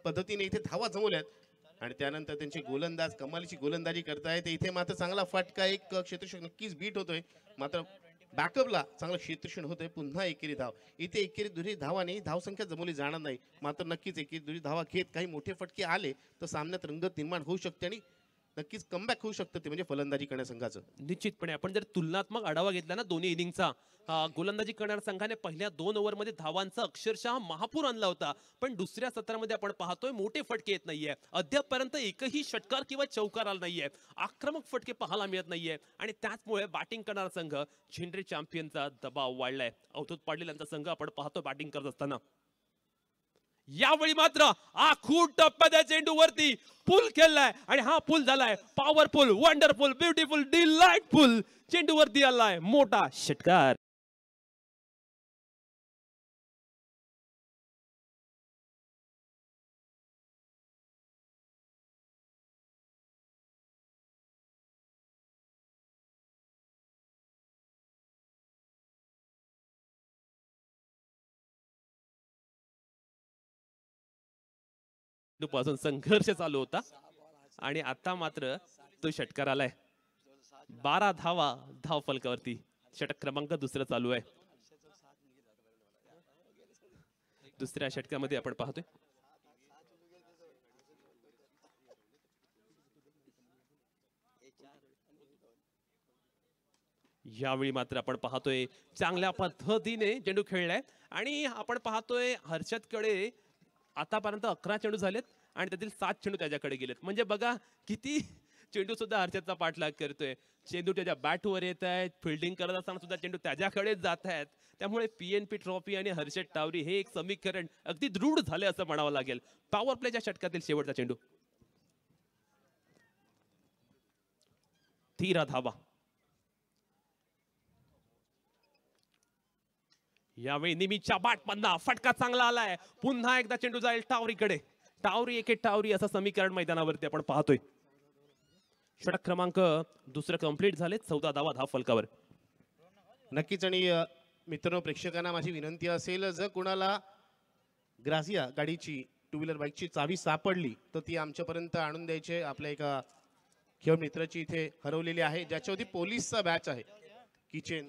पद्धतीने इथे धावा जमवल्यात आणि त्यानंतर त्यांचे गोलंदाज कमालीची गोलंदाजी करतायत. इथे मात्र चांगला फटका, एक क्षेत्ररक्षक नक्कीच बीट होतोय, मात्र बॅकअपला चांगलं क्षेत्ररक्षण होतंय. पुन्हा एकेरी धाव. इथे एकेरी दुहेरी धावाने धावसंख्या जमवली जाणार नाही, मात्र नक्कीच एकेरी दुहेरी धावा घेत काही मोठे फटके आले तर सामन्यात रंगत निर्माण होऊ शकते आणि नक्कीच कमबॅक होऊ शकतं, ते म्हणजे फलंदाजी करण्या संघाचं. निश्चितपणे आपण जर तुलनात्मक आढावा घेतला ना दोन्ही इनिंगचा, गोलंदाजी करणाऱ्या संघाने पहिल्या 2 ओव्हरमध्ये धावांचा अक्षरशः महापूर आणला होता, पण दुसऱ्या सत्रामध्ये आपण पाहतोय मोठे फटके येत नाहीये. अद्यापपर्यंत एकही षटकार किंवा चौकार आला नाहीये, आक्रमक फटके पाहायला मिळत नाहीये आणि त्याचमुळे बॅटिंग करणारा संघ झेंडे चॅम्पियनचा दबाव वाढलाय. अवधूत पाटील यांचा संघ आपण पाहतो बॅटिंग करत असताना. यावेळी मात्र आखूड टप्प्याच्या चेंडूवरती पूल खेळलाय आणि हा पूल झालाय पॉवरफुल, वंडरफुल, ब्युटिफुल, डिलाइटफुल. चेंडूवरती आलाय मोठा षटकार. पासून संघर्ष चालू होता आणि आता मात्र तो षटकार आलाय. 12 धावा धाव फलकावरती. षटक क्रमांक दुसरं चालू आहे. दुसऱ्या षटकामध्ये आपण पाहतोय यावेळी मात्र आपण पाहतोय चांगल्या पद्धतीने चेंडू खेळलाय आणि आपण पाहतोय हर्षदकडे आतापर्यंत 11 चेंडू झालेत आणि त्यातील 7 चेंडू त्याच्याकडे गेलेत. म्हणजे बघा किती चेंडू सुद्धा हर्षदचा पाठलाग करतोय. चेंडू त्याच्या बॅटवर येत आहेत, फिल्डिंग करत असताना सुद्धा चेंडू त्याच्याकडेच जात आहेत. त्यामुळे पीएनपी ट्रॉफी आणि हर्षद टावरी हे एक समीकरण अगदी दृढ झाले असं म्हणावं लागेल. पॉवर प्लेच्या षटकातील शेवटचा चेंडू. 13 धावा. यावेळी निमितच्या बॅटमधला फटका चांगला आलाय. पुन्हा एकदा चेंडू जाईल टावरीकडे. टावरी एके टावरी असं समीकरण मैदानावरती आपण पाहतोय. षटक क्रमांक दुसरं कंप्लीट झाले. 14 धावा धाव फलकावर. नक्कीच. आणि मित्रांनो, प्रेक्षकांना माझी विनंती असेल, जर कोणाला ग्राझिया गाडीची, टू व्हीलर बाईकची चावी सापडली तर ती आमच्यापर्यंत आणून द्यायची. आपल्या एका खेळ मित्राची इथे हरवलेली आहे, ज्याच्यावरती पोलीसचा बॅच आहे, किचेन.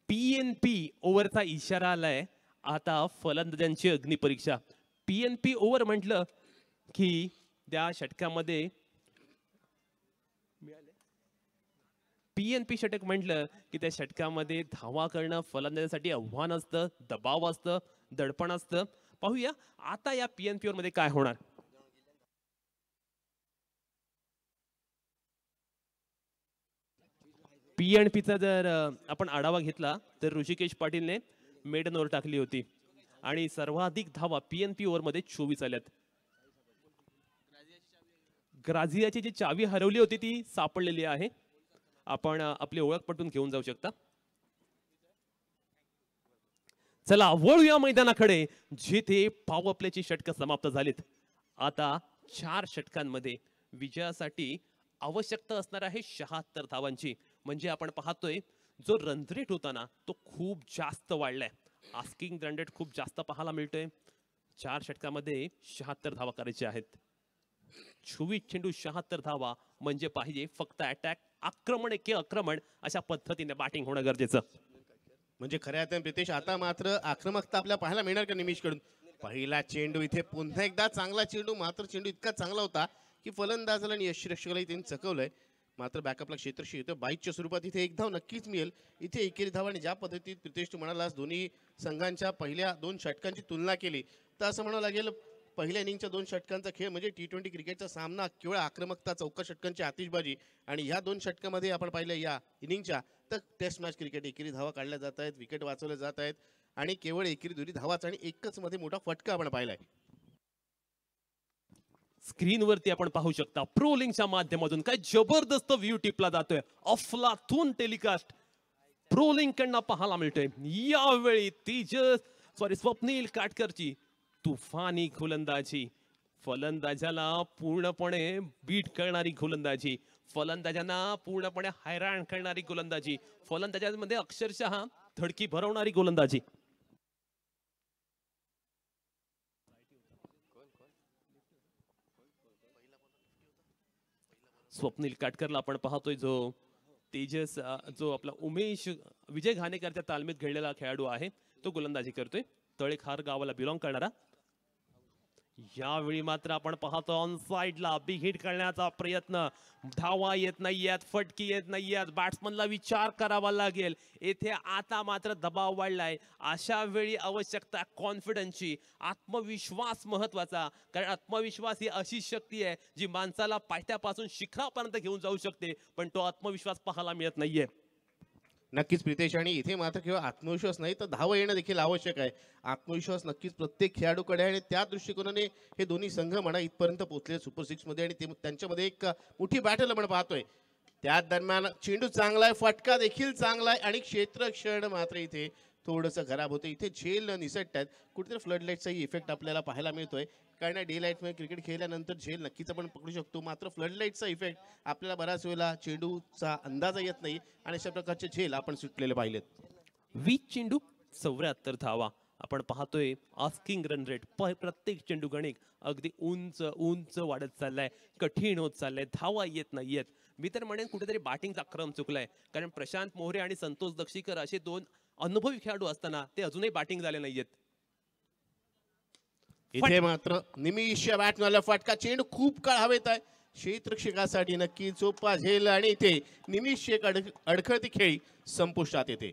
पीएनपी ओव्हरचा इशारा आलाय. आता फलंदाजांची अग्निपरीक्षा. पीएनपी ओव्हर म्हटलं की त्या षटकामध्ये पीएनपी षटक म्हटलं की त्या षटकामध्ये धावा करणं फलंदाजांसाठी आव्हान असतं, दबाव असतं, दडपण असतं. पाहूया आता या पीएनपी मध्ये काय होणार. पीएनपीचा जर आपण आढावा घेतला तर ऋषिकेश पाटीलने मेडन ओव्हर टाकली होती आणि सर्वाधिक धावा पीएनपी ओव्हर मध्ये 24 आल्यात. ग्राझियाची जी चावी हरवली होती ती सापडलेली आहे. आपण आपली ओळख पटवून घेऊन जाऊ शकता. चला वळूया मैदानाकडे, जिथे पॉवर प्लेची षटकं समाप्त झालीत. आता 4 षटकांमध्ये विजयासाठी आवश्यकता असणार आहे 76 धावांची. म्हणजे आपण पाहतोय जो रन रेट होता ना तो खूप जास्त वाढलाय. आस्किंग रन रेट खूप जास्त पाहायला मिळतोय. 4 षटकामध्ये 76 धावा करायच्या आहेत. 24 चेंडू 76 धावा म्हणजे पाहिजे फक्त अटॅक, आक्रमण एके आक्रमण अशा पद्धतीने बॅटिंग होणं गरजेचं. म्हणजे खऱ्या अर्थाने प्रितेश आता मात्र आक्रमकता आपल्याला पाहायला मिळणार का निमिषकडून. पहिला चेंडू इथे पुन्हा एकदा चांगला चेंडू, मात्र चेंडू इतका चांगला होता की फलंदाजाला आणि यष्टिरक्षकालाही त्यांनी चकवलंय. मात्र बॅकअपला क्षेत्रशी येतं. 22च्या स्वरूपात इथे एक धाव नक्कीच मिळेल. इथे एकेरी धाव. आणि ज्या पद्धतीत प्रितेश तू म्हणालास दोन्ही संघांच्या पहिल्या 2 षटकांची तुलना केली तर असं म्हणावं लागेल पहिल्या इनिंगच्या 2 षटकांचा खेळ म्हणजे T20 क्रिकेटचा सामना केवळ आक्रमकता, चौका षटकांची आतिषबाजी. आणि ह्या 2 षटकामध्ये आपण पाहिलं या इनिंगच्या तर टेस्ट मॅच क्रिकेट. एकेरी धावा काढल्या जात आहेत, विकेट वाचवल्या जात आहेत आणि केवळ एकेरी दुरी धावाच आणि एकच मध्ये मोठा फटका आपण पाहिलाय. स्क्रीनवरती आपण पाहू शकता प्रोलिंगच्या माध्यमातून काय जबरदस्त व्ह्यू टिपला जातोय. अफलातून टेलिकास्ट प्रोलिंग कडनं पाहायला मिळतोय. यावेळी स्वप्नील काटकरची तुफानी गोलंदाजी, फलंदाजाला पूर्णपणे बीट करणारी गोलंदाजी, फलंदाजांना पूर्णपणे हैराण करणारी गोलंदाजी, फलंदाजांमध्ये अक्षरशः धडकी भरवणारी गोलंदाजी. स्वप्नील काटकरला आपण पाहतोय, जो तेजस जो आपला उमेश विजय घाणेकरच्या तालमीत खेळलेला खेळाडू आहे, तो गोलंदाजी करतोय. तळेखार गावाला बिलॉंग करणारा. यावेळी मात्र आपण पाहतो ऑन साइडला बिग हिट करण्याचा प्रयत्न. धावा येत नाहीयेत, फटकी येत नाहीयेत, बॅट्समनला विचार करावा लागेल. येथे आता मात्र दबाव वाढलाय. अशा वेळी आवश्यकता कॉन्फिडन्सची, आत्मविश्वास महत्वाचा. कारण आत्मविश्वास ही अशी शक्ती आहे जी माणसाला पायथ्यापासून शिखरापर्यंत घेऊन जाऊ शकते, पण तो आत्मविश्वास पाहायला मिळत नाहीये. नक्कीच प्रितेश, आणि इथे मात्र केवळ आत्मविश्वास नाही तर धाव येणं देखील आवश्यक आहे. आत्मविश्वास नक्कीच प्रत्येक खेळाडूकडे आहे आणि त्या दृष्टिकोनाने हे दोन्ही संघ म्हणा इथपर्यंत पोहोचले सुपर सिक्स मध्ये, आणि त्यांच्यामध्ये एक मोठी बॅटल आपण पाहतोय. त्या दरम्यान चेंडू चांगला आहे, फटका देखील चांगला आहे आणि क्षेत्ररक्षण मात्र इथे थोडंसं खराब होतं. इथे झेल निसटत आहेत, कुठेतरी फ्लड लाईटचाही इफेक्ट आपल्याला पाहायला मिळतोय. कारण डे लाईटमध्ये क्रिकेट खेळल्यानंतर झेल नक्कीच आपण पकडू शकतो, मात्र फ्लड लाईटचा इफेक्ट आपल्याला बऱ्याच वेळेला चेंडूचा अंदाज येत नाही आणि अशा प्रकारचे झेल आपण सुटलेले पाहिलेत. 20 चेंडू 74 धावा आपण पाहतोय. आस्किंग रन रेट प्रत्येक चेंडू गणित अगदी उंच उंच वाढत चाललाय, कठीण होत चाललंय, धावा येत नाहीयेत. मी तर म्हणेन कुठेतरी बॅटिंगचा क्रम चुकलाय, कारण प्रशांत मोहरे आणि संतोष दक्षीकर असे दोन अनुभवी खेळाडू असताना ते अजूनही बॅटिंग झाले नाहीयेत. इथे मात्र निमिष बॅटमॅनला फटका, चेंडू खूप काळ हवेत आहे. क्षेत्ररक्षकासाठी नक्की सोपा झेल आणि इथे निमिष एक अडखळती खेळी संपुष्टात येते.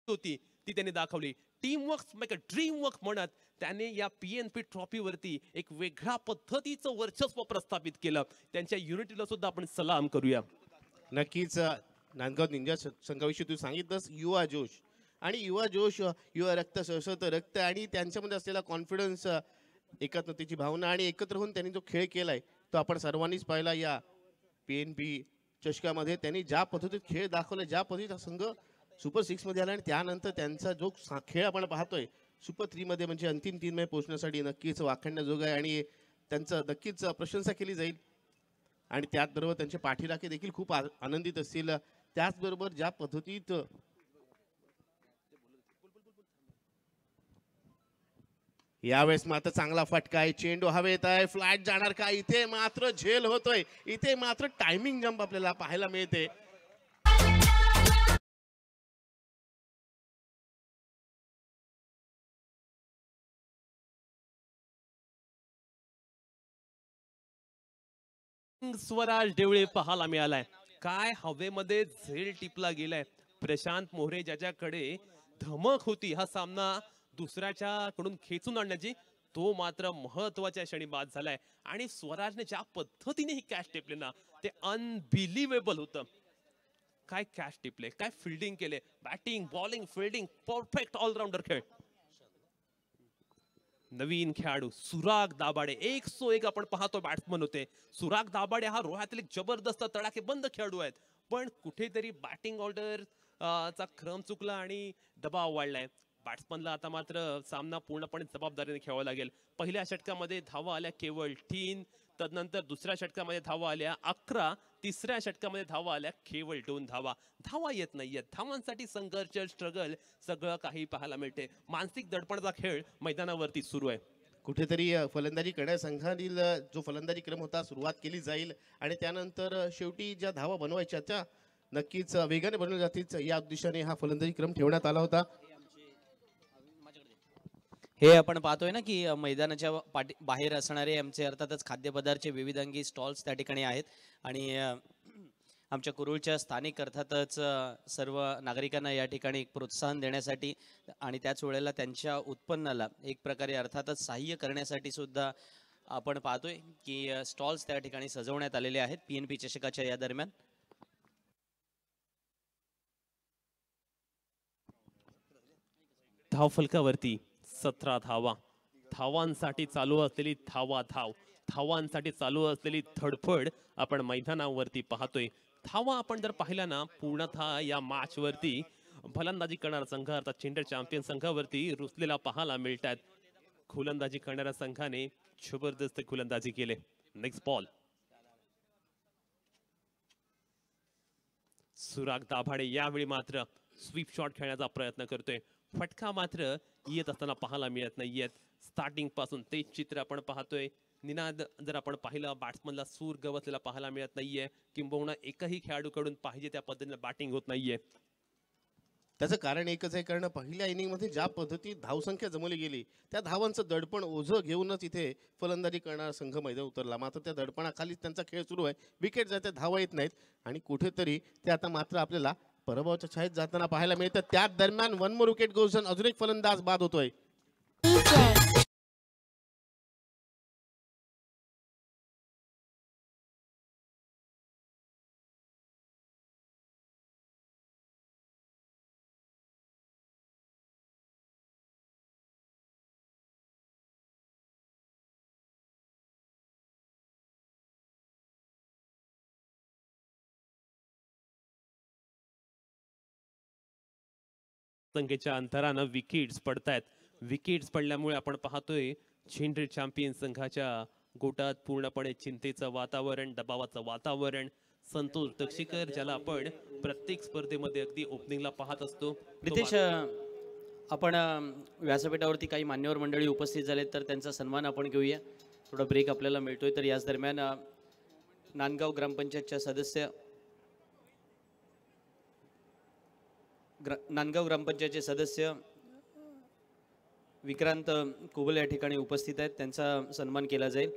होती ती त्यांनी दाखवली. Team work make a dream work म्हणत त्याने या पीएनपी ट्रॉफी वरती एक वेगळ्या पद्धतीचं वर्चस्व प्रस्थापित केलं. त्यांच्या युनिटीला सुद्धा आपण सलाम करूया. नक्कीच नांदगाव निंजा संघाविषयी तू सांगितलंस, युवा जोश आणि युवा जोश, युवा रक्त, सशक्त रक्त आणि त्यांच्यामध्ये असलेला कॉन्फिडन्स, एकत्मतेची भावना आणि एकत्र होऊन त्यांनी जो खेळ केलाय तो आपण सर्वांनीच पाहिला. या PNP चषकामध्ये त्यांनी ज्या पद्धतीत खेळ दाखवला, ज्या पद्धतीचा संघ सुपर सिक्स मध्ये आला आणि त्यानंतर त्यांचा जो खेळ आपण पाहतोय सुपर 3 मध्ये, म्हणजे अंतिम 3 मध्ये पोहोचण्यासाठी नक्कीच वाखाणण्याजोग आहे आणि त्यांचं नक्कीच प्रशंसा केली जाईल. आणि त्याचबरोबर त्यांचे पाठीराखे देखील खूप आनंदित असतील. त्याचबरोबर ज्या पद्धतीत यावेळेस मात्र चांगला फटका आहे, चेंडू हवेत आहे, फ्लॅट जाणार का? इथे मात्र झेल होतोय, इथे मात्र टायमिंग जंप आपल्याला पाहायला मिळते. स्वराज देवळे पाहायला मिळालाय. काय हवेमध्ये झेल टिपला गेलाय. प्रशांत मोहरे ज्याच्याकडे धमक होती हा सामना दुसऱ्याच्या कडून खेचून आणण्याची, तो मात्र महत्वाच्या क्षणी बाद झालाय. आणि स्वराजने ज्या पद्धतीने ही कॅच टिपले ना, ते अनबिलिव्हेबल होतं. काय कॅच टिपले, काय फिल्डिंग केले, batting bowling fielding perfect allrounder खेळ. नवीन खेळाडू सुराग दाभाडे 101 आपण पाहतो बॅट्समन होते. सुराग दाभाडे हा रोह्यातील एक जबरदस्त तडाखे बंद खेळाडू आहेत, पण कुठेतरी बॅटिंग ऑर्डर चा क्रम चुकला आणि दबाव वाढलाय. बॅट्समनला आता मात्र सामना पूर्णपणे जबाबदारीने खेळावा लागेल. पहिल्या षटकामध्ये धावा आल्या केवळ 3, तदनंतर दुसऱ्या षटकामध्ये धावा आल्या 11, तिसऱ्या षटकामध्ये धावा आल्या केवळ 2 धावा. धावा येत नाहीयेत, धावांसाठी संघर्ष, स्ट्रगल सगळं काही पाहायला मिळते. मानसिक दडपणाचा खेळ मैदानावरती सुरू आहे. कुठेतरी फलंदाजी करण्या संघातील जो फलंदाजी क्रम होता सुरुवात केली जाईल आणि त्यानंतर शेवटी ज्या धावा बनवायच्या त्या नक्कीच वेगाने बनवल्या जातील या उद्देशाने हा फलंदाजी क्रम ठेवण्यात आला होता. हे आपण पाहतोय ना की मैदानाच्या बाहेर असणारे आमचे अर्थातच खाद्यपदार्थचे विविधांगी स्टॉल्स त्या ठिकाणी आहेत आणि आमच्या कुरुळच्या स्थानिक अर्थातच सर्व नागरिकांना या ठिकाणी एक प्रोत्साहन देण्यासाठी आणि त्याच वेळेला त्यांच्या उत्पन्नाला एक प्रकारे अर्थातच सहाय्य करण्यासाठी सुद्धा आपण पाहतोय की स्टॉल्स त्या ठिकाणी सजवण्यात आलेले आहेत PNP चषकाच्या या दरम्यान. धावफलकावरती 17 धावा. धावांसाठी चालू असलेली धावांसाठी चालू असलेली धडपड आपण मैदानावरती पाहतोय. धावा आपण जर पाहिल्या ना पूर्णतः या मॅच वरती फलंदाजी करणारा संघ अर्थात चेंडर चॅम्पियन संघावरती रुसलेला पाहायला मिळतात. गोलंदाजी करणाऱ्या संघाने जबरदस्त गोलंदाजी केले. नेक्स्ट बॉल सुराग दाभाडे यावेळी मात्र स्वीप शॉट खेळण्याचा प्रयत्न करतोय. फटका मात्र येत असताना पाहायला मिळत नाहीयेत. स्टार्टिंग पासून तेच चित्र आपण पाहतोय. निनाद जर आपण पाहिलं बॅट्समनला सूर गवसलेला पाहायला मिळत नाहीये. किंबहुना एकही खेळाडूकडून पाहिजे त्या पद्धतीने बॅटिंग होत नाहीये. त्याचं कारण एकच आहे, कारण पहिल्या इनिंगमध्ये ज्या पद्धतीत धावसंख्या जमवली गेली त्या धावांचं दडपण ओझं घेऊनच इथे फलंदाजी करणारा संघ मैदान उतरला. मात्र त्या दडपणाखालीच त्यांचा खेळ सुरू आहे. विकेट जाते, धावा येत नाहीत आणि कुठेतरी ते आता मात्र आपल्याला पराभवाच्या छायेत जाताना पाहायला मिळतं. त्याच दरम्यान वन मोर विकेट गोल्स अजून एक फलंदाज बाद होतोय. संख्येच्या अंतरानं विकेट्स पडतायत. विकेट्स पडल्यामुळे आपण पाहतोय चेंडर चॅम्पियन संघाच्या गोटात पूर्णपणे चिंतेचं वातावरण, दबावाचं वातावरण. संतोष दक्षिकर ज्याला आपण प्रत्येक स्पर्धेमध्ये अगदी ओपनिंगला पाहत असतो. रितेश, आपण व्यासपीठावरती काही मान्यवर मंडळी उपस्थित झालेत तर त्यांचा सन्मान आपण घेऊया. थोडा ब्रेक आपल्याला मिळतोय. तर याच दरम्यान नांदगाव ग्रामपंचायतच्या सदस्य नांदगाव ग्रामपंचायतचे सदस्य विक्रांत कुबल या ठिकाणी उपस्थित आहेत. त्यांचा सन्मान केला जाईल.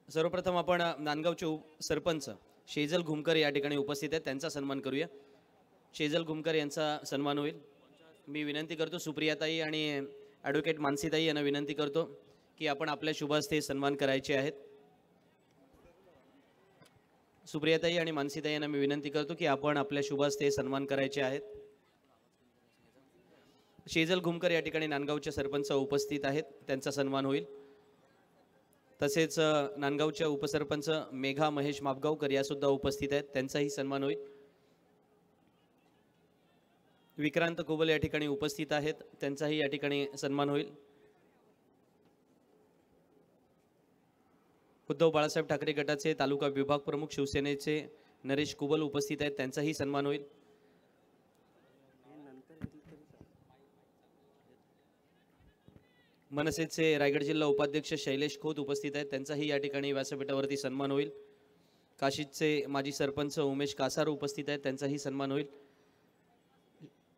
सर्वप्रथम आपण नांदगावचे सरपंच शेजल घुमकर या ठिकाणी उपस्थित आहेत. त्यांचा सन्मान करूया. शेजल घुमकर यांचा सन्मान होईल. मी विनंती करतो सुप्रियाताई आणि ॲडव्होकेट मानसीताई यांना विनंती करतो की आपण आपल्या शुभहस्ते सन्मान करायचे आहेत. सुप्रियाताई आणि मानसीताई यांना मी विनंती करतो की आपण आपल्या शुभहस्ते सन्मान करायचे आहेत. शेजल घुमकर या ठिकाणी नांदगावचे सरपंच उपस्थित आहेत. त्यांचा सन्मान होईल. तसेच नांदगावच्या उपसरपंच मेघा महेश मापगावकर या सुद्धा उपस्थित आहेत. त्यांचाही सन्मान होईल. विक्रांत कुबल या ठिकाणी उपस्थित आहेत. त्यांचाही या ठिकाणी सन्मान होईल. उद्धव बाळासाहेब ठाकरे गटाचे तालुका विभाग प्रमुख शिवसेनेचे नरेश कुबल उपस्थित आहेत. त्यांचाही सन्मान होईल. मनसेचे रायगड जिल्हा उपाध्यक्ष शैलेश खोत उपस्थित आहेत. त्यांचाही या ठिकाणी व्यासपीठावरती सन्मान होईल. काशीदचे माजी सरपंच उमेश कासार उपस्थित आहेत. त्यांचाही सन्मान होईल.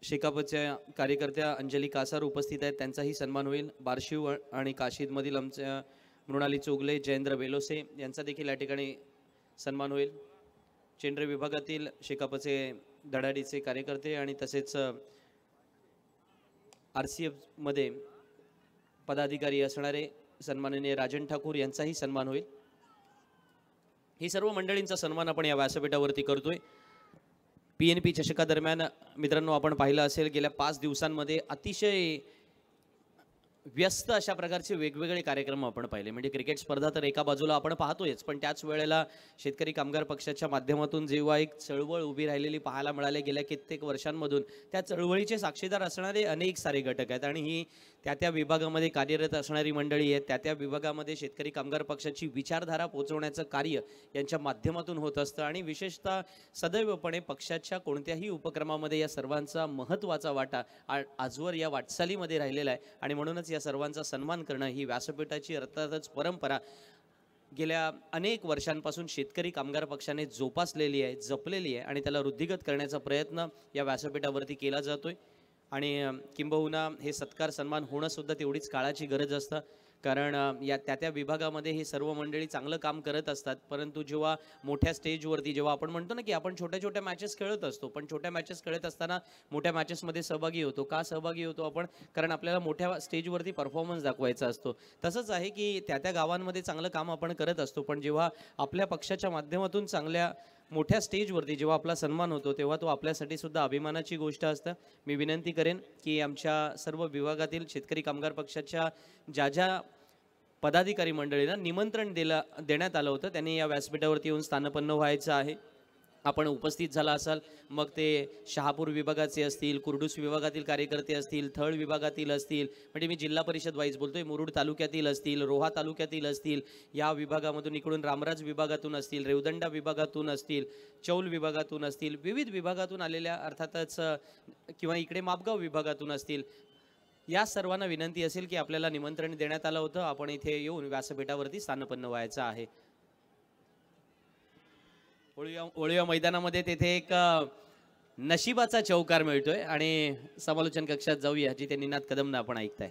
शेकापच्या कार्यकर्त्या अंजली कासार उपस्थित आहेत. त्यांचाही सन्मान होईल. बार्शीव आणि काशीदमधील आमच्या मृणाली चोगले, जयेंद्र बेलोसे यांचा देखील या ठिकाणी सन्मान होईल. चेंडर विभागातील शेकापचे धडाडीचे कार्यकर्ते आणि तसेच RCF मध्ये पदाधिकारी असणारे सन्माननीय राजन ठाकूर यांचाही सन्मान होईल. ही सर्व मंडळींचा सन्मान आपण या व्यासपीठावरती करतोय. PNP चषकादरम्यान मित्रांनो आपण पाहिलं असेल गेल्या 5 दिवसांमध्ये अतिशय व्यस्त अशा प्रकारचे वेगवेगळे कार्यक्रम आपण पाहिले. म्हणजे क्रिकेट स्पर्धा तर एका बाजूला आपण पाहतोयच, पण त्याच वेळेला शेतकरी कामगार पक्षाच्या माध्यमातून जेव्हा एक चळवळ उभी राहिलेली पाहायला मिळाली गेल्या कित्येक वर्षांमधून, त्या चळवळीचे साक्षीदार असणारे अनेक सारे घटक आहेत आणि ही त्या विभागामध्ये कार्यरत असणारी मंडळी आहेत. त्या विभागामध्ये शेतकरी कामगार पक्षाची विचारधारा पोहोचवण्याचं कार्य यांच्या माध्यमातून होत असतं आणि विशेषतः सदैवपणे पक्षाच्या कोणत्याही उपक्रमामध्ये या सर्वांचा महत्त्वाचा वाटा आजवर या वाटचालीमध्ये राहिलेला आहे आणि म्हणूनच या सर्वांचा सन्मान करणं ही व्यासपीठाची अर्थातच परंपरा गेल्या अनेक वर्षांपासून शेतकरी कामगार पक्षाने जोपासलेली आहे, जपलेली आहे आणि त्याला वृद्धिगत करण्याचा प्रयत्न या व्यासपीठावरती केला जातोय. आणि किंबहुना हे सत्कार सन्मान होणं सुद्धा तेवढीच काळाची गरज असतं, कारण या त्या विभागामध्ये हे सर्व मंडळी चांगलं काम करत असतात. परंतु जेव्हा मोठ्या स्टेजवरती जेव्हा आपण म्हणतो ना की आपण छोट्या छोट्या मॅचेस खेळत असतो, पण छोट्या मॅचेस खेळत असताना मोठ्या मॅचेसमध्ये सहभागी होतो. का सहभागी होतो आपण? कारण आपल्याला मोठ्या स्टेजवरती परफॉर्मन्स दाखवायचा असतो. तसंच आहे की त्या गावांमध्ये चांगलं काम आपण करत असतो, पण जेव्हा आपल्या पक्षाच्या माध्यमातून चांगल्या मोठ्या स्टेजवरती जेव्हा आपला सन्मान होतो तेव्हा तो आपल्यासाठी सुद्धा अभिमानाची गोष्ट असतं. मी विनंती करेन की आमच्या सर्व विभागातील शेतकरी कामगार पक्षाच्या ज्या ज्या पदाधिकारी मंडळींना निमंत्रण देण्यात आलं होतं त्यांनी या व्यासपीठावरती येऊन स्थानपन्न व्हायचं आहे. आपण उपस्थित झाला असाल, मग ते शहापूर विभागाचे असतील, कुर्डूस विभागातील कार्यकर्ते असतील, थळ विभागातील असतील, म्हणजे मी जिल्हा परिषद वाईज बोलतोय, मुरुड तालुक्यातील असतील, रोहा तालुक्यातील असतील, या विभागामधून इकडून रामराज विभागातून असतील, रेवदंडा विभागातून असतील, चौल विभागातून असतील, विविध विभागातून आलेल्या अर्थातच किंवा इकडे मापगाव विभागातून असतील, या सर्वांना विनंती असेल की आपल्याला निमंत्रण देण्यात आलं होतं, आपण इथे येऊन व्यासपीठावरती स्थानपन्न व्हायचं आहे. ओळीवा मैदानामध्ये तेथे एक नशिबाचा चौकार मिळतोय आणि समालोचन कक्षात जाऊया, जिथे निनाद कदमना आपण ऐकताय.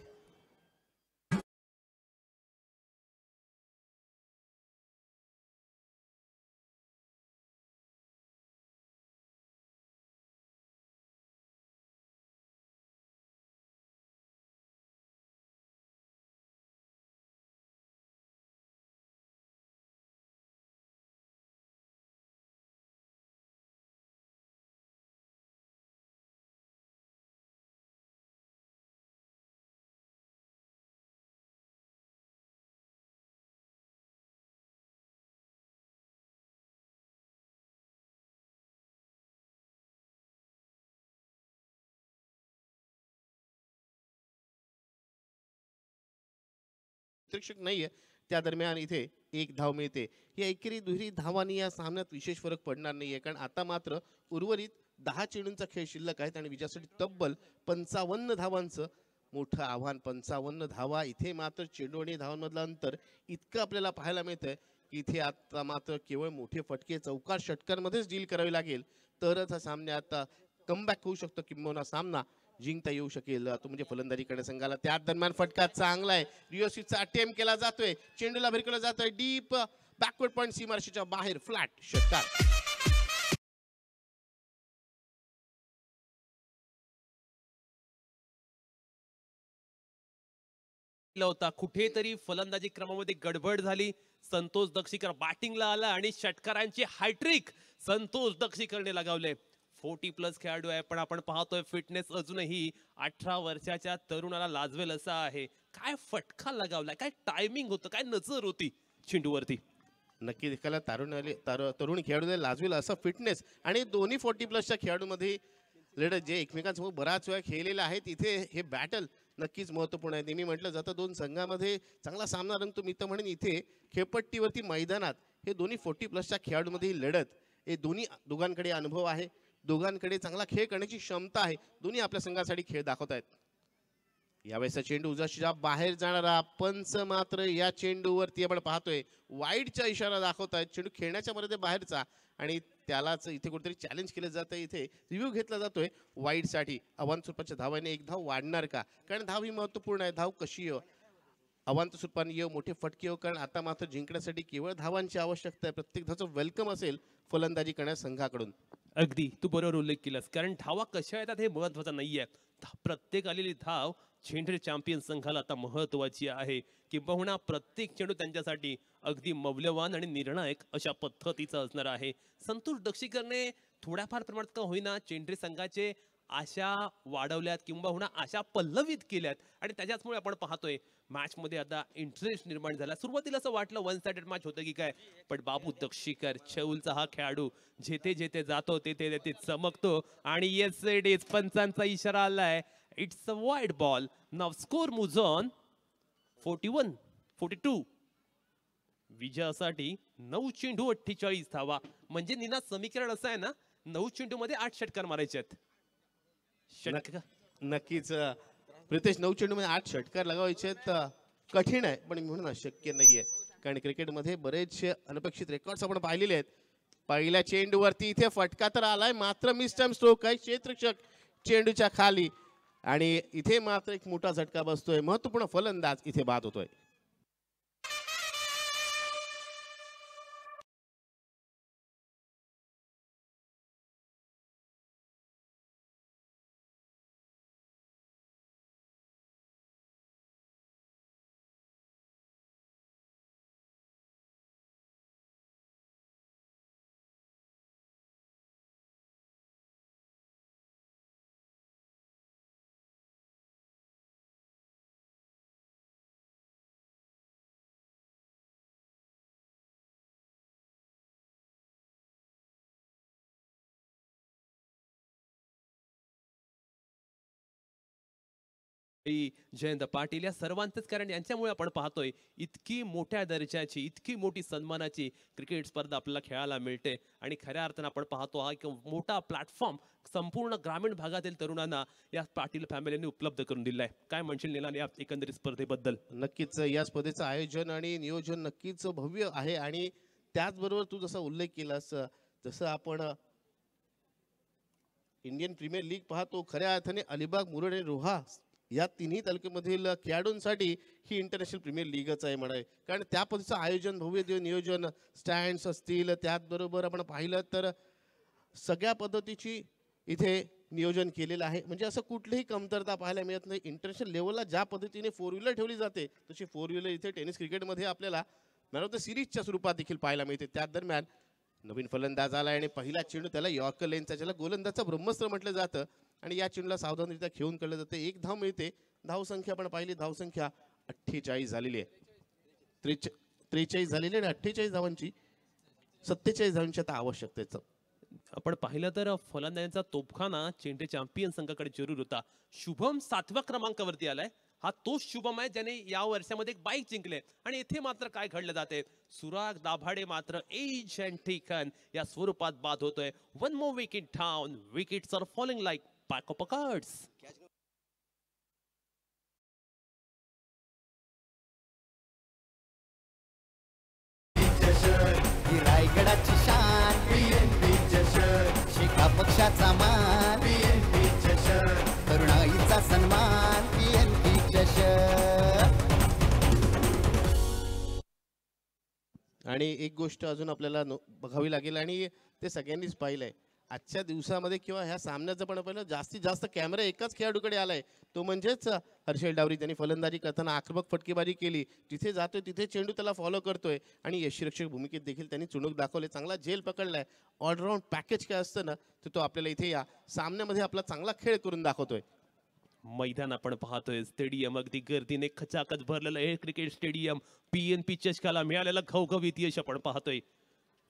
क्षेत्ररक्षक नाहीये त्या दरम्यान इथे एक धाव मिळते. या एकेरी दुहेरी धावांनी या सामन्यात विशेष फरक पडणार नाहीये, कारण आता मात्र उर्वरित 10 चेंडूंचा खेळ शिल्लक आहेत आणि विजयासाठी तब्बल 55 धावांचं मोठं आव्हान. 55 धावा. इथे मात्र चेंडू आणि धावांमधलं अंतर इतकं आपल्याला पाहायला मिळतंय की इथे आता मात्र केवळ मोठे फटके चौकार षटकांमध्येच डील करावे लागेल, तरच हा सामन्यात कमबॅक होऊ शकतो, किंबहुना सामना जिंकता येऊ शकेल. तो म्हणजे फलंदाजी करणे संघाला. त्या दरम्यान फटका चांगला आहे. रिओसिसचा अटेम्प्ट केला जातोय, चेंडूला भिरकवला जातोय डीप बॅकवर्ड पॉइंट सीमारेषेच्या बाहेर, फ्लॅट षटकार. होता कुठेतरी फलंदाजी क्रमामध्ये गडबड झाली. संतोष दक्षीकर बॅटिंगला आला आणि षटकारांची हॅट्रिक संतोष दक्षीकरने लगावले. 40+ खेळाडू आहे, पण आपण पाहतोय फिटनेस अजूनही 18 वर्षाच्या तरुणाला लाजवेल असा आहे. काय फटका लगावलाय, काय टायमिंग होतं, काय नजर होती चेंडूवरती. नक्की एखाद्या तरुण खेळाडूला लाजवेल असं फिटनेस आणि दोन्ही 40+ खेळाडूमध्ये लढत जे एकमेकांसमोर बराच वेळा खेळलेले आहेत. इथे हे बॅटल नक्कीच महत्त्वपूर्ण आहे. नेहमी म्हटलं जातं दोन संघामध्ये चांगला सामना रंगतो. मी तर म्हणेन इथे खेळपट्टीवरती मैदानात हे दोन्ही 40+ खेळाडूमध्ये ही लढत, हे दोघांकडे अनुभव आहे, दोघांकडे चांगला खेळ करण्याची क्षमता आहे. दोन्ही आपल्या संघासाठी खेळ दाखवत आहेत. यावेळेसचा चेंडू उजव्या बाहेर जाणारा, पंच मात्र या चेंडूवरती आपण पाहतोय वाईडचा इशारा दाखवत आहेत. चेंडू खेळण्याच्या मर्यादे बाहेरचा आणि त्यालाच इथे कुठेतरी चॅलेंज केलं जातं. इथे रिव्ह्यू घेतला जातोय वाईडसाठी. अवांत स्वरूपाच्या धावाने एक धाव वाढणार का, कारण धाव ही महत्त्वपूर्ण आहे. धाव कशी येऊ, अवांत स्वरूपाने येऊ, मोठे फटके येऊ, कारण आता मात्र जिंकण्यासाठी केवळ धावांची आवश्यकता आहे. प्रत्येक धावचं वेलकम असेल फलंदाजी करण्यास संघाकडून. अगदी तू बरोबर उल्लेख केलास, कारण धावा कशा येतात हे महत्वाचं नाहीये. प्रत्येक आलेली धाव चेंडू चॅम्पियन संघाला आता महत्वाची आहे, किंबहुना प्रत्येक चेंडू त्यांच्यासाठी अगदी मौल्यवान आणि निर्णायक अशा पद्धतीचं असणार आहे. संतोष दक्षीकरने थोड्याफार प्रमाणात का होईना चेंडू संघाचे आशा वाढवल्यात, किंबहुना आशा पल्लवित केल्यात आणि त्याच्याचमुळे आपण पाहतोय मॅच मध्ये आता इंटरेस्ट निर्माण झाला. सुरुवातीला असं वाटलं वन साइडेड मॅच होतं की काय, पण बाबू दक्षीकर चौलचा हा खेळाडू जेथे जेथे जातो तेथे तेथे चमकतो आणि येस इट इज, पंचांचा इशारा आलाय. It's a wide ball. Now score moves on 41-42. विजयासाठी 9 चेंडू 48 धावा. म्हणजे निना समीकरण असं आहे ना, 9 चेंडू मध्ये 8 षटकार मारायचे आहेत. नक्कीच प्रितेश, 9 चेंडूमध्ये 8 षटकार लगावायचे आहेत. कठीण आहे, पण म्हणून अशक्य नाहीये, कारण क्रिकेटमध्ये बरेचसे अनपेक्षित रेकॉर्ड्स आपण पाहिलेले आहेत. पहिल्या चेंडूवरती इथे फटका तर आलाय, मात्र मिस टाइम स्ट्रोक आहे क्षेत्ररक्षक चेंडूच्या खाली आणि इथे मात्र एक मोठा झटका बसतोय. महत्त्वपूर्ण फलंदाज इथे बाद होतोय. जयंत पाटील या सर्वांचंच, कारण यांच्यामुळे आपण पाहतोय इतकी मोठ्या दर्जाची, इतकी मोठी सन्मानाची क्रिकेट स्पर्धा आपल्याला खेळायला मिळते. आणि खऱ्या अर्थानं आपण पाहतो हा एक मोठा प्लॅटफॉर्म संपूर्ण ग्रामीण भागातील तरुणांना या पाटील फॅमिलीने उपलब्ध करून दिलाय. काय म्हणशील निलान या एकंदरीत स्पर्धेबद्दल? नक्कीच या स्पर्धेचं आयोजन आणि नियोजन नक्कीच भव्य आहे. आणि त्याचबरोबर तू जसा उल्लेख केलास, जसं आपण इंडियन प्रीमियर लीग पाहतो, खऱ्या अर्थाने अलिबाग, मुरुड आणि रोहा या तिन्ही तालुक्यामधील खेळाडूंसाठी ही इंटरनॅशनल प्रीमियर लीगच आहे म्हणाय. कारण त्या पद्धतीचं आयोजन, भव्य नियोजन, स्टँड्स असतील, त्याचबरोबर आपण पाहिलं तर सगळ्या पद्धतीची इथे नियोजन केलेलं आहे. म्हणजे असं कुठलीही कमतरता पाहायला मिळत नाही. इंटरनॅशनल लेवलला ज्या पद्धतीने 4 व्हीलर ठेवली जाते, तशी 4 व्हीलर इथे टेनिस क्रिकेटमध्ये आपल्याला मॅन ऑफ द सिरीजच्या स्वरूपात देखील पाहायला मिळते. त्या दरम्यान नवीन फलंदाज आला आणि पहिला चेंडू त्याला यॉर्कर लेनचा, ज्याला गोलंदाजचा ब्रह्मस्त्र म्हटलं जातं, आणि या चेंडूला सावधानरित्या खेळून काढलं जातं. 1 धाव मिळते. धावसंख्या आपण पाहिली, धावसंख्या 48 झालेली आहे. 43 झालेली आणि 48 धावांची 47 धावांची आता आवश्यकतेचं. आपण पाहिलं तर फलंदाजांचा तोफखाना चेंडू चॅम्पियन संघाकडे जरूर होता. शुभम 7व्या क्रमांकावरती आलाय. हा तोच शुभम आहे ज्याने या वर्षामध्ये एक बाईक जिंकले. आणि इथे मात्र काय घडलं जाते, सुराग दाभाडे मात्र एज अँड टेकन या स्वरूपात बाद होतोय. 1 more wicket down. Wickets are falling like pack of cards. He रायगडाची Shan PNP चषक, शेका पक्षाचा मान PNP चषक, तरुणाईचा सन्मान PNP चषक. आणि एक गोष्ट अजून आपल्याला बघावी लागेल, आणि ते सगळ्यांनीच पाहिलंय आजच्या दिवसामध्ये किंवा ह्या सामन्याचं पण पाहिलं, जास्तीत जास्त कॅमेरा एकाच खेळाडूकडे आलाय, तो म्हणजेच हर्षल डावरी. त्यांनी फलंदाजी करताना आक्रमक फटकेबाजी केली, जिथे जातोय तिथे चेंडू त्याला फॉलो करतोय आणि यष्टिरक्षक भूमिकेत देखील त्यांनी चुणूक दाखवले. चांगला झेल पकडलाय. ऑलराऊंड पॅकेज काय असतं ना, तो आपल्याला इथे या सामन्यामध्ये आपला चांगला खेळ करून दाखवतोय. मैदान आपण पाहतोय, स्टेडियम अगदी गर्दीने खचाखच भरलेलं हे क्रिकेट स्टेडियम. PNP चषकाला मिळालेलं घवघवीत यश आपण पाहतोय.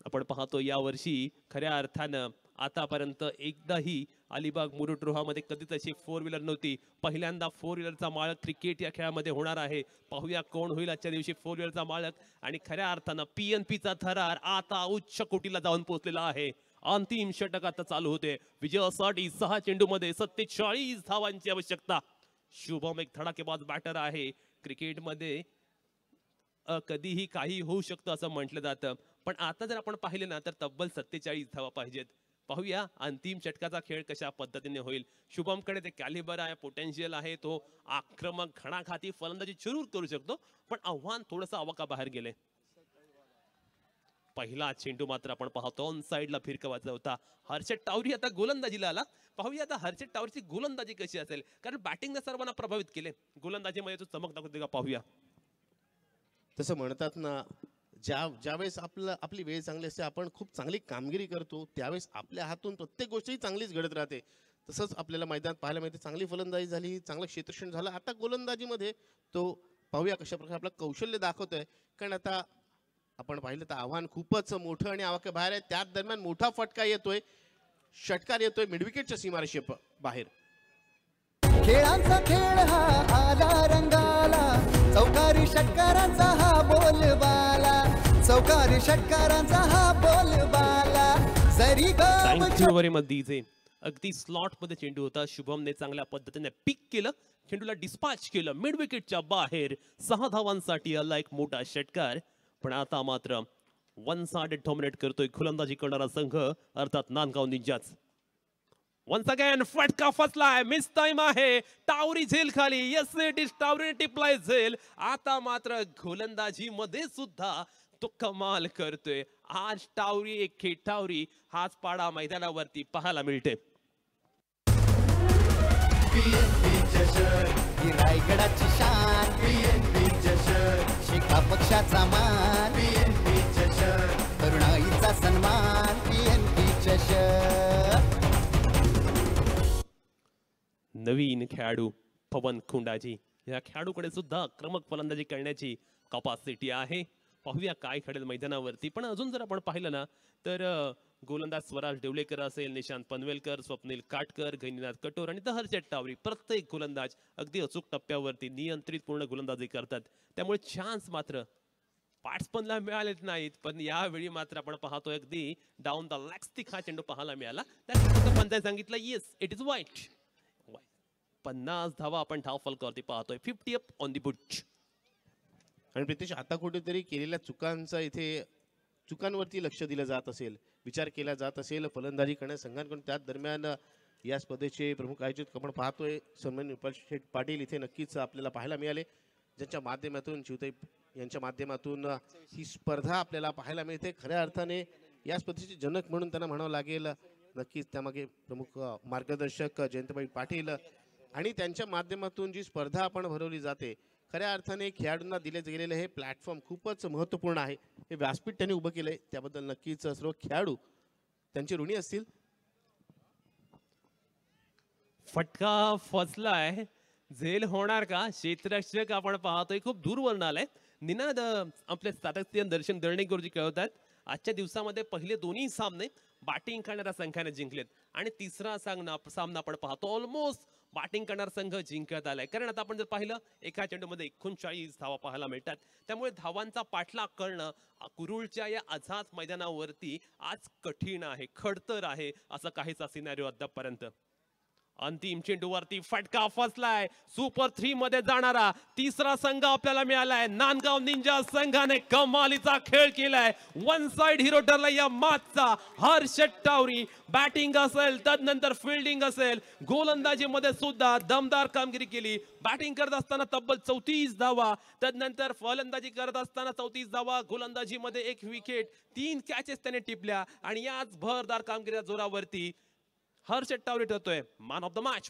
आपण पाहतो यावर्षी खऱ्या अर्थानं आतापर्यंत एकदाही अलिबाग मुरुड रोहामध्ये कधीच अशी 4 व्हीलर नव्हती. पहिल्यांदा 4 व्हीलरचा मालक क्रिकेट या खेळामध्ये होणार आहे. पाहूया कोण होईल आजच्या दिवशी 4 व्हीलरचा मालक. आणि खऱ्या अर्थानं PNPचा थरार आता उच्च कोटीला जाऊन पोहोचलेला आहे. अंतिम षटक आता चालू होते. विजयासाठी 6 चेंडूमध्ये 47 धावांची आवश्यकता. शुभम एक धडाकेबाज बॅटर आहे. क्रिकेटमध्ये कधीही काही होऊ शकतं असं म्हटलं जातं, पण आता जर आपण पाहिले ना तर तब्बल 47 धावा पाहिजेत. पाहूया अंतिम षटकाचा खेळ कशा पद्धतीने होईल. शुभमकडे ते कॅलिबर आहे, पोटेन्शियल आहे, तो आक्रमक घणाघाती फलंदाजी जरूर करू शकतो, पण आव्हान थोडंसं आवाकाबाहेर गेले. पहिला चेंडू मात्र आपण पाहतो ऑन साइडला फिरकवायचा होता. हर्षद टावरी आता गोलंदाजीला आला. पाहूया आता हर्षद टावरीची गोलंदाजी कशी असेल, कारण बॅटिंगने सर्वांना प्रभावित केले, गोलंदाजीमध्ये तो चमक दाखवते का पाहूया. तसं म्हणतात ना, ज्यावेळेस आपली वेळ चांगली असते, आपण खूप चांगली कामगिरी करतो, त्यावेळेस आपल्या हातून प्रत्येक गोष्टी चांगलीच घडत राहते. तसंच आपल्याला मैदानात पाहायला मिळते. चांगली फलंदाजी झाली, चांगलं क्षेत्ररक्षण झालं. आता गोलंदाजीमध्ये तो पाहूया कशा प्रकारे आपलं कौशल्य दाखवतोय. कारण आता आपण पाहिलं तर आव्हान खूपच मोठं आणि आवाक्या बाहेर आहे. त्याच दरम्यान मोठा फटका येतोय, षटकार येतोय मिडविकेटच्या सीमारेषे बाहेर. खेळांचा खेळ हा आला रंगाला, चौकारी षटकारांचा हा बोलबाला, चौकारी षटकारांचा हा बोलबाला. जरी थँक्यू व्हेरी मच डीजे. अगदी स्लॉट मध्ये चेंडू होता. शुभमने चांगल्या पद्धतीने पिक केलं, चेंडूला डिस्पॅच केलं मिड विकेटच्या बाहेर. 6 धावांसाठी आला एक मोठा षटकार. पण आता मात्र 1 साइडेड डॉमिनेट करतोय गोलंदाजी करणारा संघ, अर्थात नांदगाव निंजाच. वन्स अगेन फटका फसलाय, मिस टाइम आहे. टावरी झेल खाली. येस इट इज टावरी टिप्लाय झेल. आता मात्र गोलंदाजी मध्ये सुद्धा तो कमाल करतोय. आज टावरी एक खेटावरी हाच पाडा मैदानावरती पाहायला मिळते. ही रायगडाची शान PNP चषक, शेका पक्षाचा मान PNP चषक, तरुणाईचा सन्मान PNP चषक. नवीन खेळाडू पवन खुंडाजी, या खेळाडूकडे सुद्धा आक्रमक फलंदाजी करण्याची कॅपॅसिटी आहे. पाहूया काय घडेल मैदानावरती. पण अजून जर आपण पाहिलं ना तर गोलंदाज स्वराज डेवलेकर असेल, निशांत पनवेलकर, स्वप्नील काटकर, गैनीनाथ कटोर आणि हर्षद टावरी, प्रत्येक गोलंदाज अगदी अचूक टप्प्यावरती नियंत्रित पूर्ण गोलंदाजी करतात. त्यामुळे चान्स मात्र बॅट्समनला मिळालेच नाहीत, पण यावेळी मात्र आपण पाहतोय अगदी डाऊन द लेग स्टिक हा चेंडू पाहायला मिळाला. त्या पंचाने सांगितलं येस इट इज वाईट. 50 धावा आपण धाव फलकावरती पाहतोय. 50 अप ऑन द बुट. आणि प्रितेश, आता कुठेतरी केलेल्या चुकांचा इथे चुकांवरती लक्ष दिलं जात असेल, विचार केला जात असेल फलंदाजी करण्या संघांकडून. त्याच दरम्यान या स्पर्धेचे प्रमुख आयोजक आपण पाहतोय सन्माननीय विपाल शेठ पाटील इथे नक्कीच आपल्याला पाहायला मिळाले, ज्यांच्या माध्यमातून शिवताई यांच्या माध्यमातून ही स्पर्धा आपल्याला पाहायला मिळते. खऱ्या अर्थाने या स्पर्धेचे जनक म्हणून त्यांना म्हणावं लागेल. नक्कीच त्यामागे प्रमुख मार्गदर्शक जयंतभाई पाटील आणि त्यांच्या माध्यमातून जी स्पर्धा आपण भरवली जाते, खऱ्या अर्थाने खेळाडूंना दिले गेलेले हे प्लॅटफॉर्म खूपच महत्त्वपूर्ण आहे. हे व्यासपीठ त्यांनी उभं केलंय, त्याबद्दल नक्कीच सर्व खेळाडू त्यांचे ऋणी असतील. फटका फसलाय, झेल होणार का? क्षेत्ररक्षक आपण पाहतोय खूप दूरवरून आलाय. निनाद आपले सातत्य दर्शन दर्णे गुरुजी कळवतात, आजच्या दिवसामध्ये पहिले दोन्ही सामने बॅटिंग करणाऱ्या संघाने जिंकलेत आणि तिसरा सामना आपण पाहतो ऑलमोस्ट बॅटिंग करणारा संघ जिंकत आलाय. कारण आता आपण जर पाहिलं एका चेंडूमध्ये 39 धावा पाहायला मिळतात. त्यामुळे धावांचा पाठलाग करणं कुरुळच्या या आझाद मैदानावरती आज कठीण आहे, खडतर आहे, असं काहीचा सिनारिओ अद्यापपर्यंत. अंतिम चेंडूवरती फटका फसलाय. सुपर 3 मध्ये जाणारा तिसरा संघ आपल्याला मिळालाय. नांदगाव निंजा संघाने कमालीचा खेळ केलाय. वन साइड हिरो ठरला या मॅचचा हर्षद टावरी. बॅटिंग असेल, तदनंतर फिल्डिंग असेल, गोलंदाजीमध्ये सुद्धा दमदार कामगिरी केली. बॅटिंग करत असताना तब्बल 34 धावा, तदनंतर फलंदाजी करत असताना 34 धावा, गोलंदाजीमध्ये 1 विकेट, 3 कॅचेस त्याने टिपल्या आणि याच भरदार कामगिरीच्या जोरावरती हर्षद टावरी ठरतोय मॅन ऑफ द मॅच.